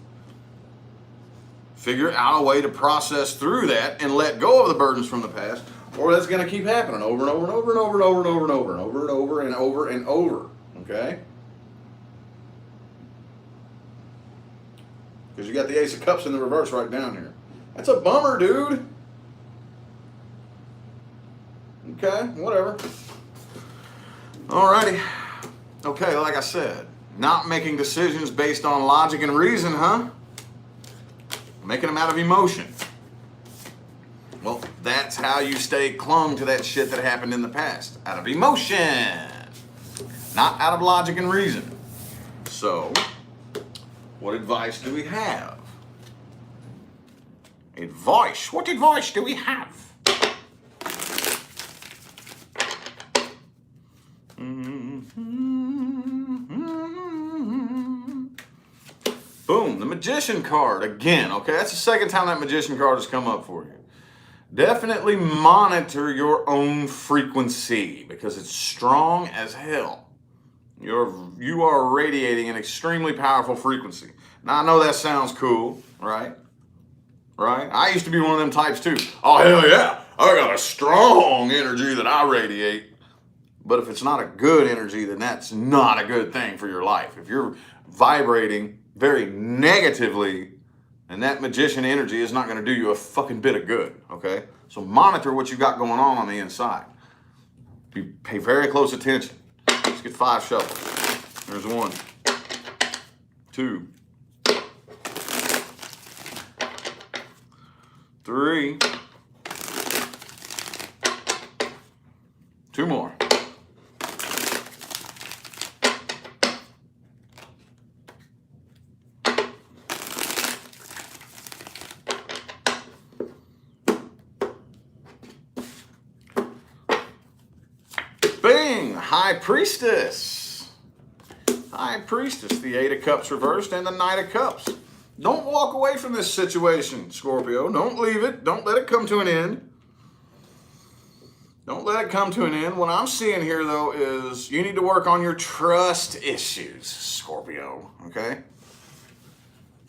Figure out a way to process through that and let go of the burdens from the past, or that's going to keep happening over and over and over and over and over and over and over and over and over and over and over. Okay? Because you got the Ace of Cups in the reverse right down here. That's a bummer, dude. Okay, whatever. Alrighty. Okay, like I said, not making decisions based on logic and reason, huh? Making them out of emotion. Well, that's how you stay clung to that shit that happened in the past. Out of emotion. Not out of logic and reason. So, what advice do we have? Advice? What advice do we have? Boom, the Magician card again. Okay, that's the second time that Magician card has come up for you. Definitely monitor your own frequency because it's strong as hell. You are radiating an extremely powerful frequency. Now, I know that sounds cool, right? Right? I used to be one of them types too. Oh, hell yeah. I got a strong energy that I radiate. But if it's not a good energy, then that's not a good thing for your life. If you're vibrating very negatively, and that magician energy is not going to do you a fucking bit of good, okay? So monitor what you got going on the inside. You pay very close attention. Let's get 5 shuffles. There's 1, 2, 3, 2 more. Bing! High Priestess. High Priestess, the 8 of Cups reversed and the Knight of Cups. Don't walk away from this situation, Scorpio. Don't leave it. Don't let it come to an end. Don't let it come to an end. What I'm seeing here, though, is you need to work on your trust issues, Scorpio, okay?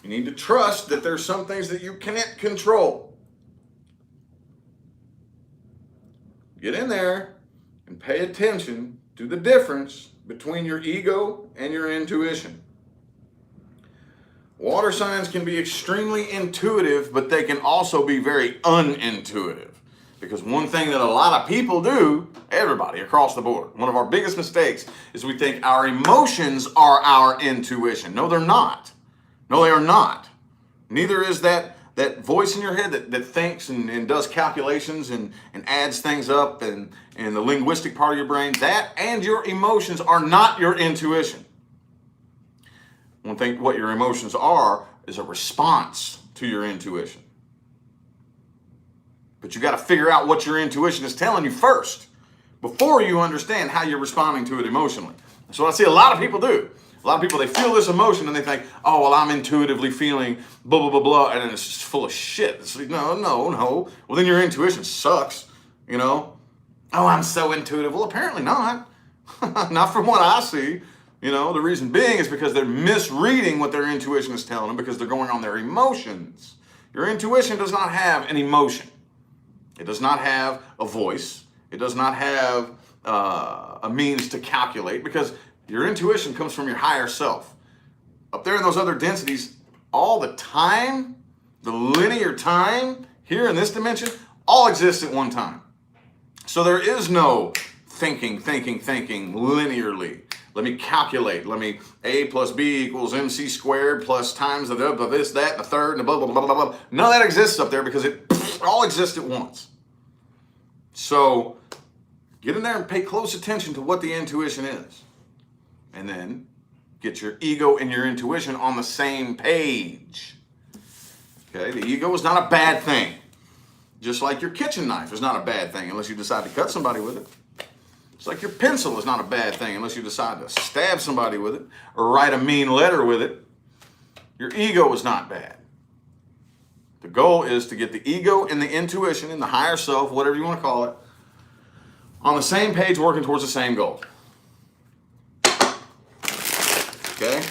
You need to trust that there's some things that you can't control. Get in there and pay attention to the difference between your ego and your intuition. Water signs can be extremely intuitive, but they can also be very unintuitive. Because one thing that a lot of people do, everybody across the board, one of our biggest mistakes is we think our emotions are our intuition. No, they're not. No, they are not. Neither is that voice in your head that thinks and does calculations and adds things up and the linguistic part of your brain. That and your emotions are not your intuition. One thing, what your emotions are is a response to your intuition. But you got to figure out what your intuition is telling you first before you understand how you're responding to it emotionally. That's what I see a lot of people do. A lot of people, they feel this emotion and they think, oh, well, I'm intuitively feeling blah, blah, blah, blah, and then it's just full of shit. It's like, no. Well, then your intuition sucks, you know? Oh, I'm so intuitive. Well, apparently not. Not from what I see. You know, the reason being is because they're misreading what their intuition is telling them because they're going on their emotions. Your intuition does not have an emotion. It does not have a voice. It does not have a means to calculate because your intuition comes from your higher self. Up there in those other densities, all the time, the linear time here in this dimension, all exists at one time. So there is no thinking linearly. Let me calculate. Let me A plus B equals MC squared plus times the this, that, the third, and the blah, blah, blah, blah, blah. None of that exists up there because it all exists at once. So get in there and pay close attention to what the intuition is. And then get your ego and your intuition on the same page. Okay, the ego is not a bad thing. Just like your kitchen knife is not a bad thing unless you decide to cut somebody with it. It's like your pencil is not a bad thing unless you decide to stab somebody with it or write a mean letter with it. Your ego is not bad. The goal is to get the ego and the intuition and the higher self, whatever you want to call it, on the same page working towards the same goal. Okay?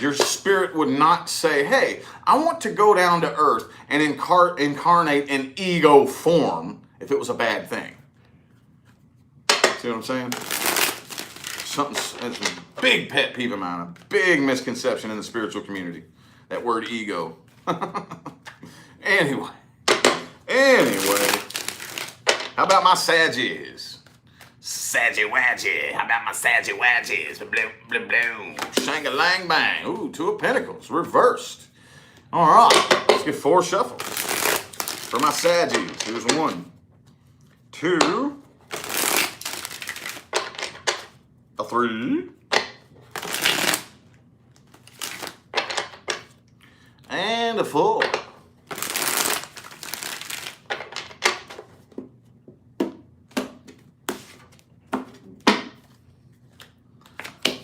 Your spirit would not say, hey, I want to go down to earth and incarnate in ego form if it was a bad thing. See what I'm saying? That's a big pet peeve of mine, a big misconception in the spiritual community. That word ego. Anyway. How about my Saggies? Saggy-waggy. How about my Saggy-waggies? Bloom, bloom, bloom. Shang-a-lang bang. Ooh, 2 of Pentacles, reversed. All right, let's get 4 shuffles for my Saggies. Here's 1, 2, a 3, and a 4.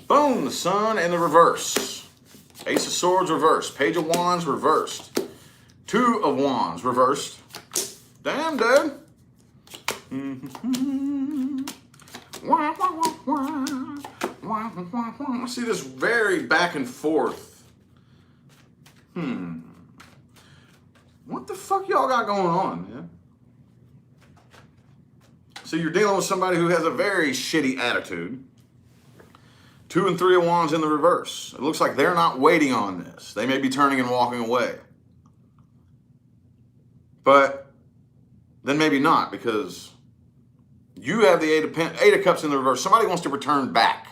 Boom, the Sun and the reverse. Ace of Swords reversed. Page of Wands reversed. 2 of Wands reversed. Damn, dude. I see this very back and forth. What the fuck y'all got going on, man? So you're dealing with somebody who has a very shitty attitude. 2 and 3 of wands in the reverse. It looks like they're not waiting on this. They may be turning and walking away. But then maybe not, because you have the 8 of cups in the reverse. Somebody wants to return back.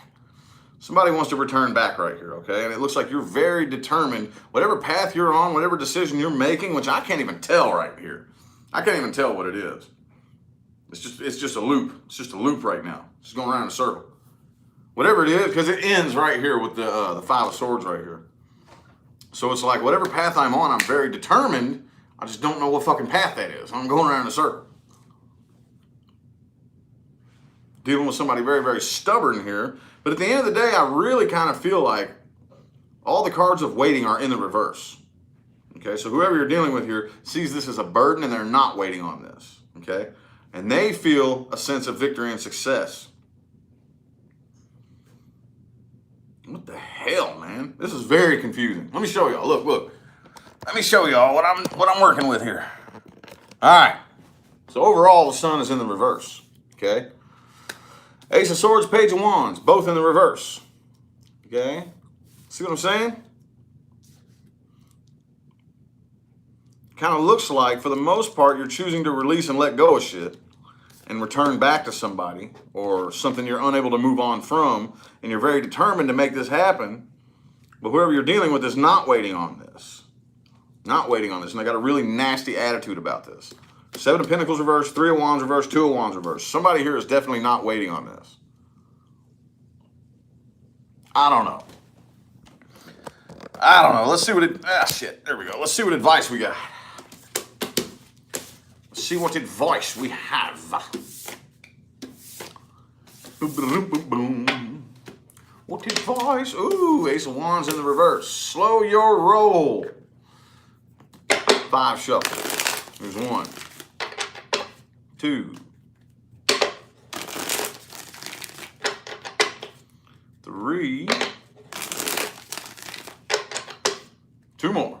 Somebody wants to return back right here, okay? And it looks like you're very determined. Whatever path you're on, whatever decision you're making, which I can't even tell right here. I can't even tell what it is. It's just a loop. It's just a loop right now. It's just going around in a circle. Whatever it is, because it ends right here with the 5 of swords right here. So it's like whatever path I'm on, I'm very determined. I just don't know what fucking path that is. I'm going around in a circle. Dealing with somebody very, very stubborn here. But at the end of the day, I really kind of feel like all the cards of waiting are in the reverse. Okay, so whoever you're dealing with here sees this as a burden and they're not waiting on this. Okay, and they feel a sense of victory and success. What the hell, man? This is very confusing. Let me show y'all. Look. Let me show y'all what I'm working with here. All right. So overall, the sun is in the reverse. Okay. Ace of Swords, Page of Wands, both in the reverse. Okay. See what I'm saying? Kind of looks like, for the most part, you're choosing to release and let go of shit and return back to somebody or something you're unable to move on from, and you're very determined to make this happen, but whoever you're dealing with is not waiting on this. Not waiting on this, and they got a really nasty attitude about this. 7 of Pentacles reverse, 3 of Wands reverse, 2 of Wands reverse. Somebody here is definitely not waiting on this. I don't know. Let's see what shit. There we go. Let's see what advice we got. Let's see what advice we have. Boom, boom, boom, boom. What advice? Ooh, Ace of Wands in the reverse. Slow your roll. 5 shuffle. There's 1, 2, 3, 2 more.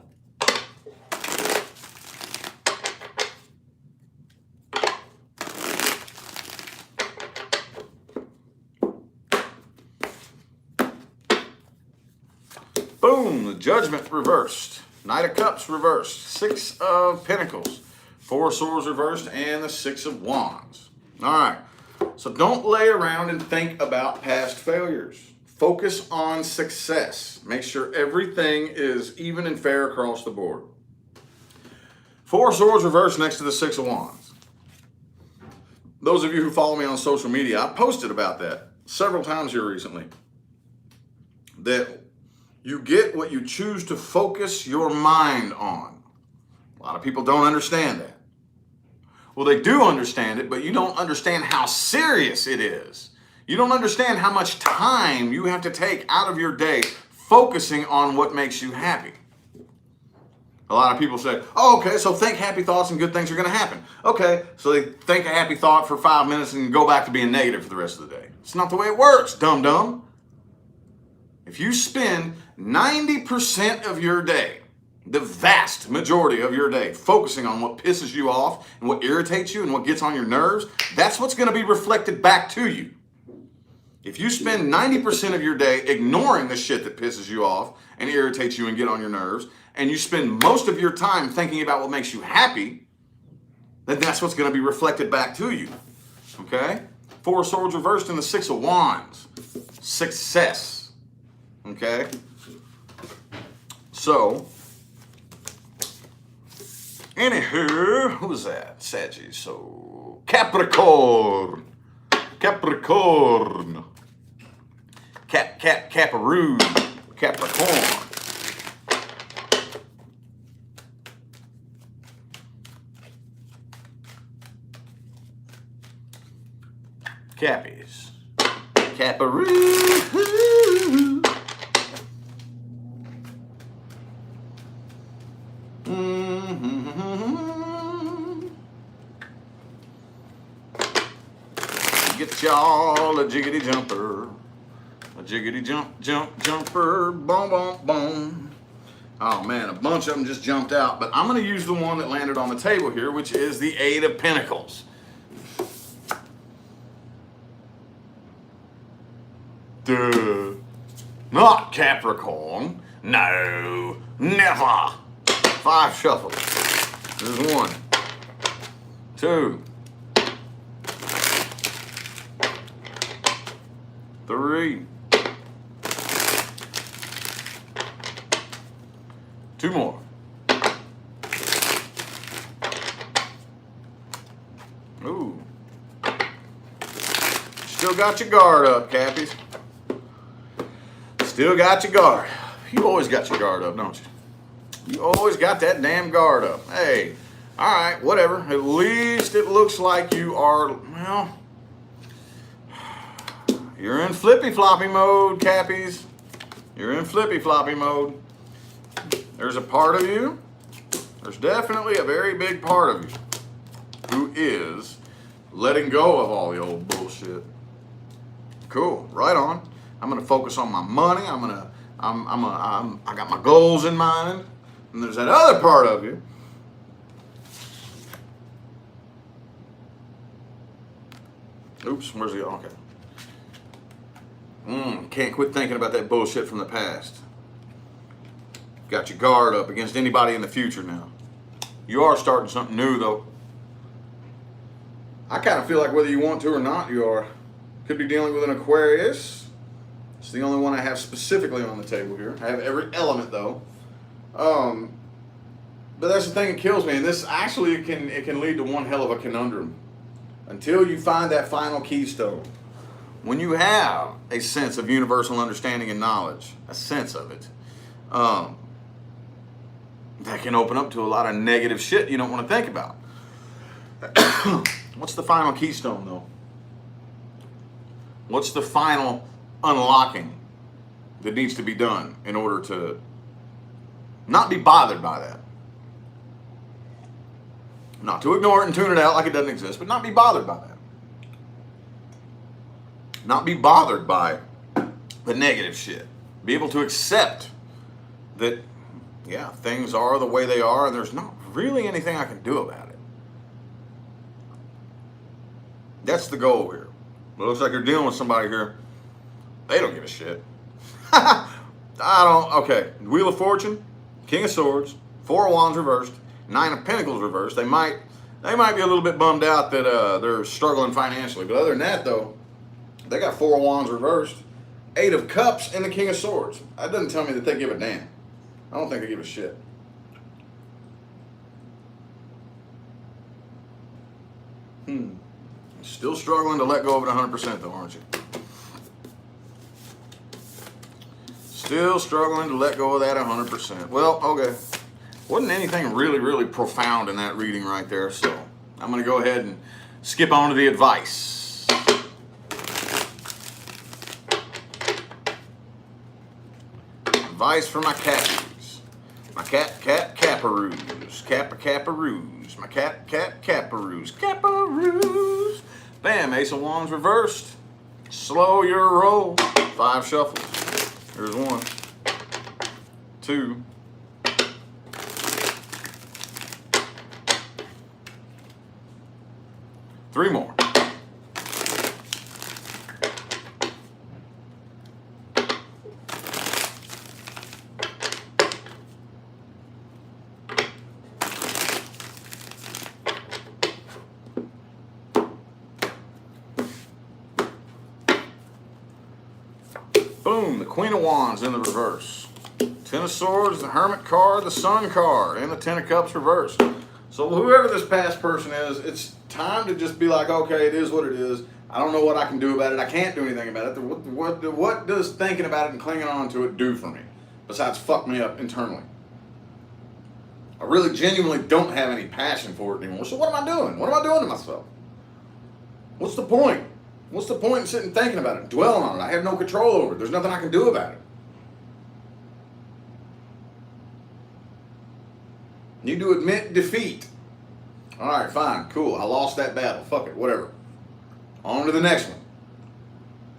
Boom, the Judgment reversed. Knight of Cups reversed. 6 of Pentacles. 4 of Swords reversed, and the 6 of Wands. All right. So don't lay around and think about past failures. Focus on success. Make sure everything is even and fair across the board. 4 of Swords reversed next to the 6 of Wands. Those of you who follow me on social media, I posted about that several times here recently. That you get what you choose to focus your mind on. A lot of people don't understand that. Well, they do understand it, but you don't understand how serious it is. You don't understand how much time you have to take out of your day focusing on what makes you happy. A lot of people say, oh, okay, so think happy thoughts and good things are going to happen. Okay, so they think a happy thought for 5 minutes and go back to being negative for the rest of the day. It's not the way it works, dum-dum. If you spend 90% of your day, the vast majority of your day, focusing on what pisses you off and what irritates you and what gets on your nerves, that's what's going to be reflected back to you. If you spend 90% of your day ignoring the shit that pisses you off and irritates you and get on your nerves, and you spend most of your time thinking about what makes you happy, then that's what's going to be reflected back to you. Okay? 4 of Swords reversed and the 6 of Wands. Success. Okay? So, anywho, who's that? Saggy. So, Capricorn. Capricorn. Caparoo. Capricorn. Cappies. Caparoo. Get y'all a jiggity jumper. A jiggity jumper. Boom, boom, boom. Oh man, a bunch of them just jumped out, but I'm going to use the one that landed on the table here, which is the 8 of Pentacles. Not Capricorn. No, never. 5 shuffles. There's 1, 2, 3. 2 more. Ooh. Still got your guard up, Cappies. Still got your guard. You always got your guard up, don't you? You always got that damn guard up. Hey, all right, whatever. At least it looks like you are, well, you're in flippy floppy mode, Cappies. You're in flippy floppy mode. There's a part of you, there's definitely a very big part of you who is letting go of all the old bullshit. Cool, right on. I'm gonna focus on my money. I got my goals in mind. And there's that other part of you. Oops, where's the, okay. Can't quit thinking about that bullshit from the past. Got your guard up against anybody in the future now. You are starting something new though. I kind of feel like whether you want to or not, you are. Could be dealing with an Aquarius. It's the only one I have specifically on the table here. I have every element though. But that's the thing that kills me, and this actually it can lead to one hell of a conundrum. Until you find that final keystone. When you have a sense of universal understanding and knowledge, a sense of it, that can open up to a lot of negative shit you don't want to think about. What's the final keystone though? What's the final unlocking that needs to be done in order to not be bothered by that? Not to ignore it and tune it out like it doesn't exist, but not be bothered by that. Not be bothered by the negative shit. Be able to accept that, yeah, things are the way they are and there's not really anything I can do about it. That's the goal here. It looks like you're dealing with somebody here. They don't give a shit. Okay. Wheel of Fortune, King of Swords, 4 of Wands reversed, 9 of Pentacles reversed. They might be a little bit bummed out that they're struggling financially. But other than that, though, they got 4 of Wands reversed, 8 of Cups, and the King of Swords. That doesn't tell me that they give a damn. I don't think they give a shit. Still struggling to let go of it 100% though, aren't you? Still struggling to let go of that 100%. Well, okay. Wasn't anything really, really profound in that reading right there, so I'm going to go ahead and skip on to the advice. Advice for my catties. My caparoos. Caparoos. My caparoos. Caparoos. Bam, Ace of Wands reversed. Slow your roll. 5 shuffles. Here's 1, 2, 3 more. Boom, the Queen of Wands in the reverse. 10 of Swords, the Hermit card, the Sun card, and the 10 of Cups reversed. So whoever this past person is, it's time to just be like, okay, it is what it is. I don't know what I can do about it. I can't do anything about it. What does thinking about it and clinging on to it do for me? Besides fuck me up internally. I really genuinely don't have any passion for it anymore. So what am I doing? What am I doing to myself? What's the point? What's the point in sitting thinking about it, dwelling on it? I have no control over it. There's nothing I can do about it. You do admit defeat. All right, fine, cool. I lost that battle. Fuck it, whatever. On to the next one.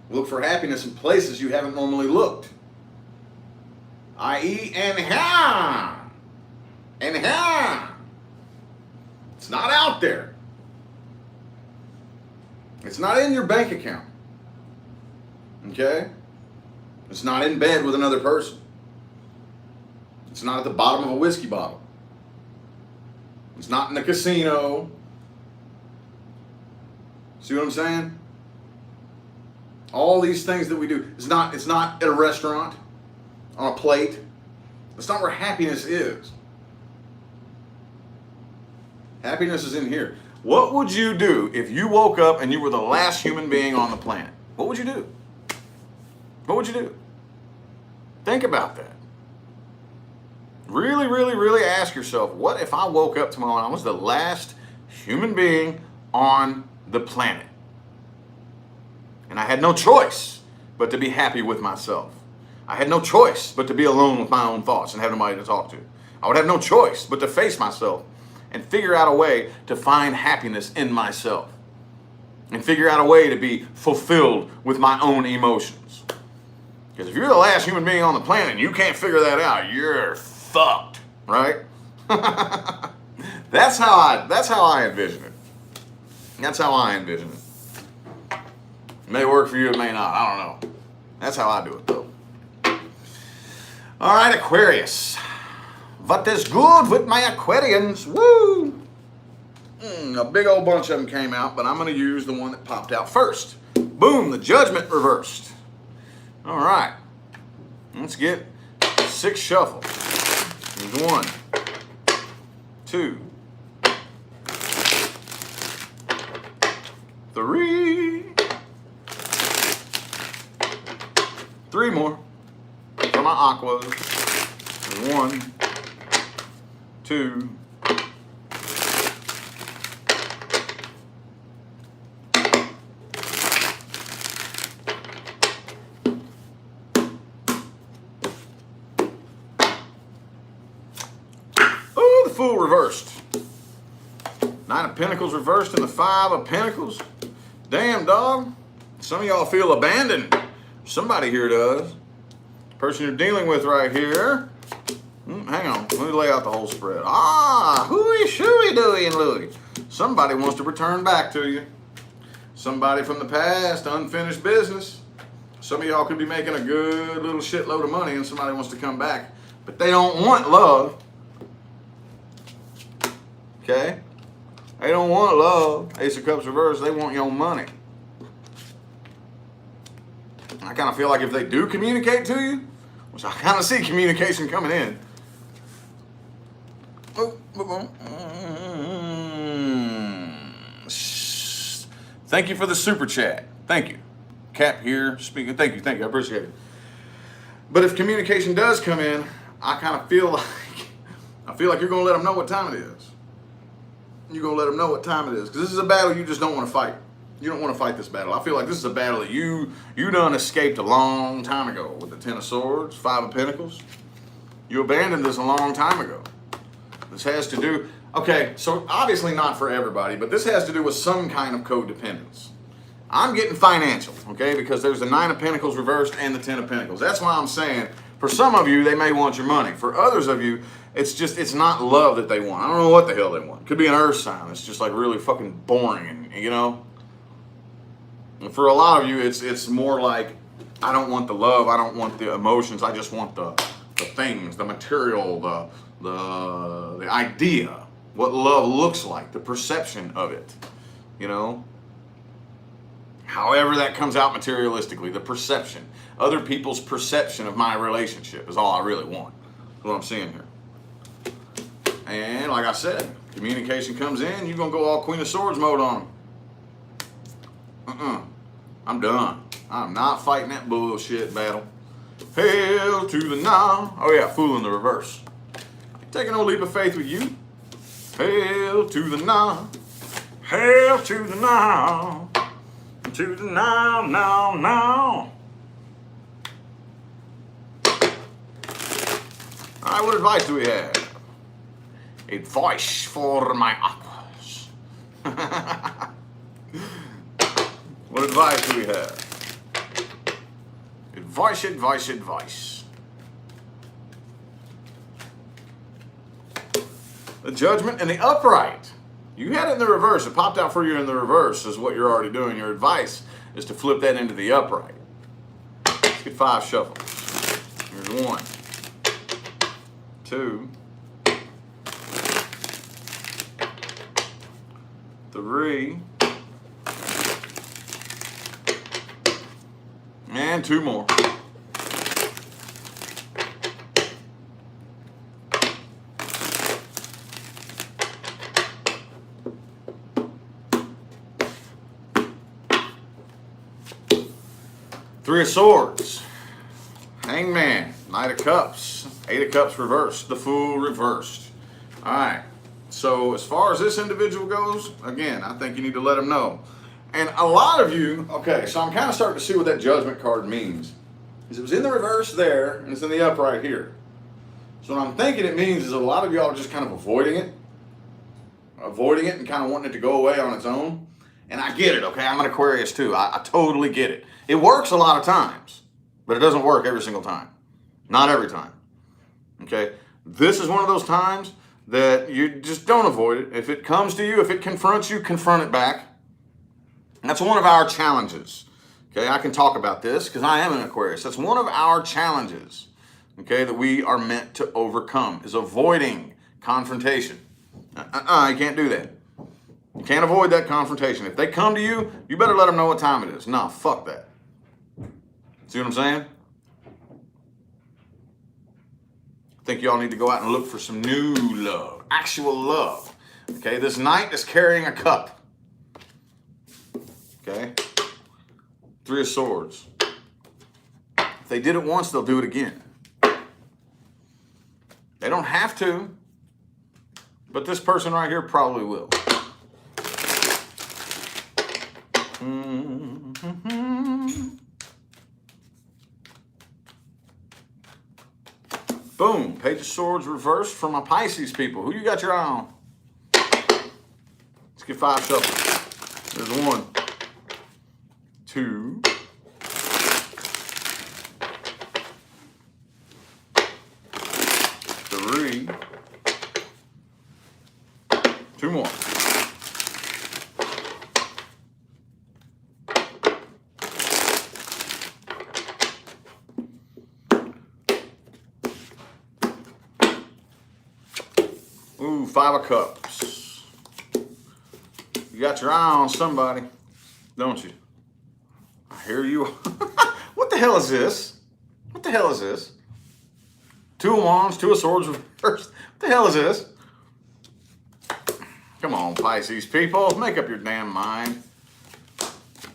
Look for happiness in places you haven't normally looked. I.e., and here. And here. It's not out there. It's not in your bank account. Okay? It's not in bed with another person. It's not at the bottom of a whiskey bottle. It's not in the casino. See what I'm saying? All these things that we do. It's not at a restaurant, on a plate. That's not where happiness is. Happiness is in here. What would you do if you woke up and you were the last human being on the planet? What would you do? What would you do? Think about that. Really, really, really ask yourself, what if I woke up tomorrow and I was the last human being on the planet? And I had no choice but to be happy with myself. I had no choice but to be alone with my own thoughts and have nobody to talk to. I would have no choice but to face myself and figure out a way to find happiness in myself. And figure out a way to be fulfilled with my own emotions. Because if you're the last human being on the planet and you can't figure that out, you're fucked, right? That's how I envision it. That's how I envision it. It may work for you, it may not. I don't know. That's how I do it, though. All right, Aquarius. What is good with my Aquarians? Woo! A big old bunch of them came out, but I'm going to use the one that popped out first. Boom, the Judgment reversed. All right. Let's get 6 shuffle. There's 1, 2, 3. 3 more for my aquas. 1, 2. Oh, the Fool reversed. 9 of Pentacles reversed and the 5 of Pentacles. Damn, dog. Some of y'all feel abandoned. Somebody here does. The person you're dealing with right here. Hang on. Let me lay out the whole spread. Hooey, shooey, dooey, and Louie. Somebody wants to return back to you. Somebody from the past, unfinished business. Some of y'all could be making a good little shitload of money and somebody wants to come back. But they don't want love. Okay? They don't want love. Ace of Cups reversed. They want your money. I kind of feel like if they do communicate to you, which I kind of see communication coming in. Thank you for the super chat. Thank you. Cap here speaking. Thank you. I appreciate it. But if communication does come in, I kind of feel like you're going to let them know what time it is. You're going to let them know what time it is. Because this is a battle you just don't want to fight. You don't want to fight this battle. I feel like this is a battle that you done escaped a long time ago with the 10 of Swords, 5 of Pentacles. You abandoned this a long time ago. This has to do, okay, so obviously not for everybody, but this has to do with some kind of codependence. I'm getting financial, okay, because there's the 9 of Pentacles reversed and the 10 of Pentacles. That's why I'm saying, for some of you, they may want your money. For others of you, it's not love that they want. I don't know what the hell they want. Could be an earth sign. It's just like really fucking boring, you know? And for a lot of you, it's more like, I don't want the love, I don't want the emotions, I just want the things, the material, the idea, what love looks like, the perception of it, you know? However that comes out materialistically, the perception. Other people's perception of my relationship is all I really want. That's what I'm seeing here. And like I said, communication comes in, you're going to go all Queen of Swords mode on them. I'm done. I'm not fighting that bullshit battle. Hail to the now. Oh yeah, Fool in the reverse. Taking no leap of faith with you. Hail to the now. Hail to the now. To the now, now, now. All right, what advice do we have? Advice for my aquas. What advice do we have? Advice. The Judgment and the Upright. You had it in the reverse. It popped out for you in the reverse is what you're already doing. Your advice is to flip that into the upright. Let's get 5 shuffles. Here's 1, 2, 3, and 2 more. Three of Swords, Hangman, Knight of Cups, 8 of Cups reversed, the Fool reversed. All right, so as far as this individual goes, again, I think you need to let him know. And a lot of you, okay, so I'm kind of starting to see what that Judgment card means. Because it was in the reverse there, and it's in the upright here. So what I'm thinking it means is a lot of y'all are just kind of avoiding it and kind of wanting it to go away on its own. And I get it, okay? I'm an Aquarius too. I totally get it. It works a lot of times, but it doesn't work every single time. Not every time, okay? This is one of those times that you just don't avoid it. If it comes to you, if it confronts you, confront it back. That's one of our challenges, okay? I can talk about this because I am an Aquarius. That's one of our challenges, okay, that we are meant to overcome, is avoiding confrontation. You can't do that. You can't avoid that confrontation. If they come to you, you better let them know what time it is. Nah, fuck that. See what I'm saying? I think y'all need to go out and look for some new love, actual love. Okay, this Knight is carrying a cup. Okay? 3 of Swords. If they did it once, they'll do it again. They don't have to, but this person right here probably will. Boom, Page of Swords reversed for my Pisces people. Who you got your eye on? Let's get 5 shuffles. There's 1, 2, 3, 2 more. Ooh, 5 of Cups. You got your eye on somebody, don't you? I hear you. What the hell is this? What the hell is this? 2 of Wands, 2 of Swords reversed. What the hell is this? Come on, Pisces people, make up your damn mind.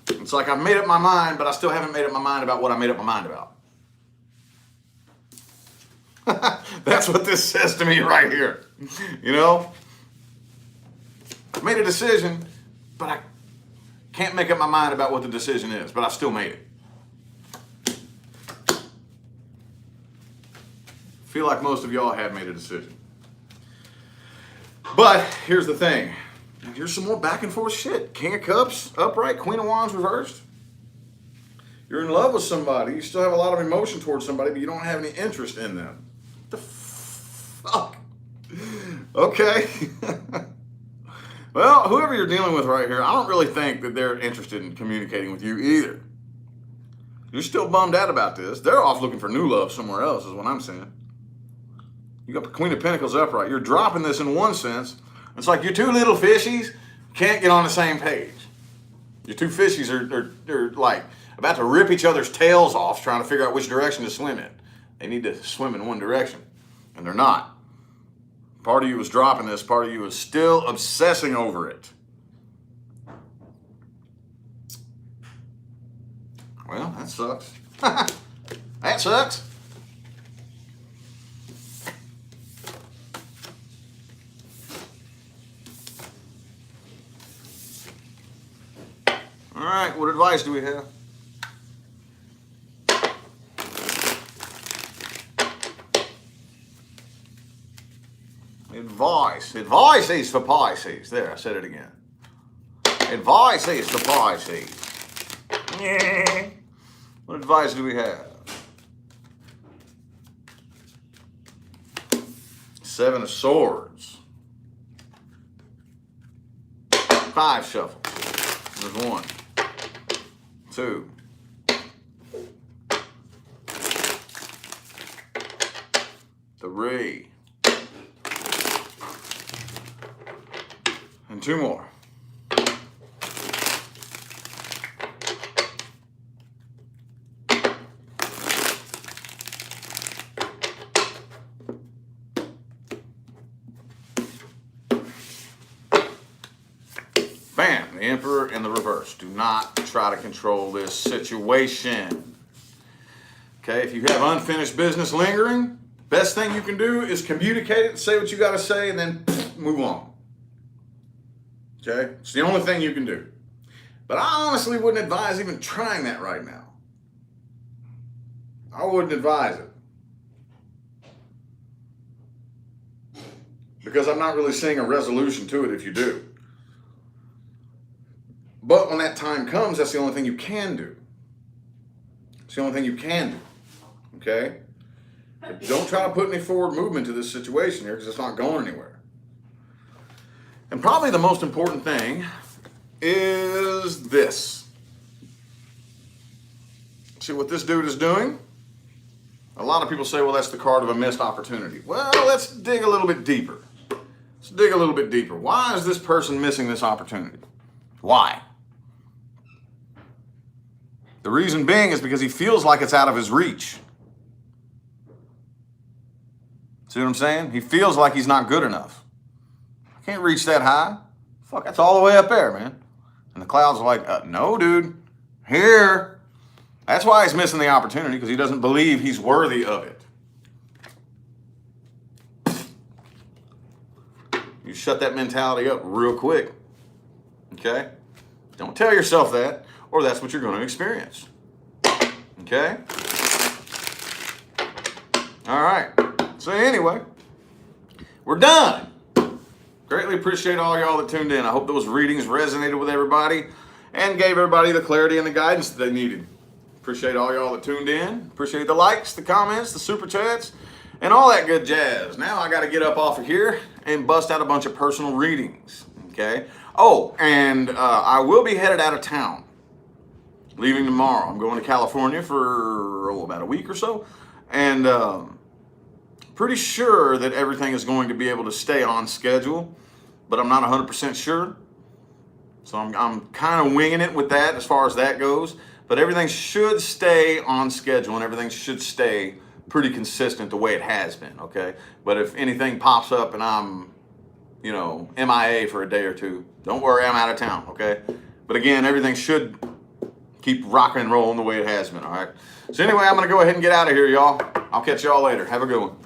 It's like I've made up my mind, but I still haven't made up my mind about what I made up my mind about. That's what this says to me right here. You know? I made a decision, but I can't make up my mind about what the decision is, but I still made it. Feel like most of y'all have made a decision. But here's the thing. Here's some more back and forth shit. King of Cups, upright, Queen of Wands reversed. You're in love with somebody. You still have a lot of emotion towards somebody, but you don't have any interest in them. What the fuck? Okay. Well, whoever you're dealing with right here, I don't really think that they're interested in communicating with you either. You're still bummed out about this. They're off looking for new love somewhere else, is what I'm saying. You got the Queen of Pentacles upright. You're dropping this in one sense. It's like your 2 little fishies can't get on the same page. Your 2 fishies are like about to rip each other's tails off trying to figure out which direction to swim in. They need to swim in one direction, and they're not. Part of you was dropping this. Part of you is still obsessing over it. Well, that sucks. That sucks. All right, what advice do we have? Advice is for Pisces. There, I said it again. Advice is for Pisces. What advice do we have? 7 of Swords. 5 shuffles. There's 1, 2, 3. And 2 more. Bam, the Emperor in the reverse. Do not try to control this situation. Okay, if you have unfinished business lingering, best thing you can do is communicate it, say what you got to say, and then move on. Okay, it's the only thing you can do. But I honestly wouldn't advise even trying that right now. I wouldn't advise it. Because I'm not really seeing a resolution to it if you do. But when that time comes, that's the only thing you can do. It's the only thing you can do. Okay? But don't try to put any forward movement to this situation here because it's not going anywhere. And probably the most important thing is this. See what this dude is doing? A lot of people say, well, that's the card of a missed opportunity. Well, let's dig a little bit deeper. Let's dig a little bit deeper. Why is this person missing this opportunity? Why? The reason being is because he feels like it's out of his reach. See what I'm saying? He feels like he's not good enough. I can't reach that high. Fuck, that's all the way up there, man. And the clouds are like, no, dude. Here. That's why he's missing the opportunity, because he doesn't believe he's worthy of it. You shut that mentality up real quick. Okay? Don't tell yourself that, or that's what you're going to experience. Okay? All right. So anyway, we're done. Greatly appreciate all y'all that tuned in. I hope those readings resonated with everybody and gave everybody the clarity and the guidance that they needed. Appreciate all y'all that tuned in. Appreciate the likes, the comments, the super chats, and all that good jazz. Now I got to get up off of here and bust out a bunch of personal readings. Okay? Oh, and I will be headed out of town. Leaving tomorrow. I'm going to California for about a week or so. And pretty sure that everything is going to be able to stay on schedule, but I'm not 100% sure. So I'm kind of winging it with that as far as that goes. But everything should stay on schedule and everything should stay pretty consistent the way it has been, okay? But if anything pops up and I'm, MIA for a day or two, don't worry, I'm out of town, okay? But again, everything should keep rocking and rolling the way it has been, all right? So anyway, I'm going to go ahead and get out of here, y'all. I'll catch y'all later. Have a good one.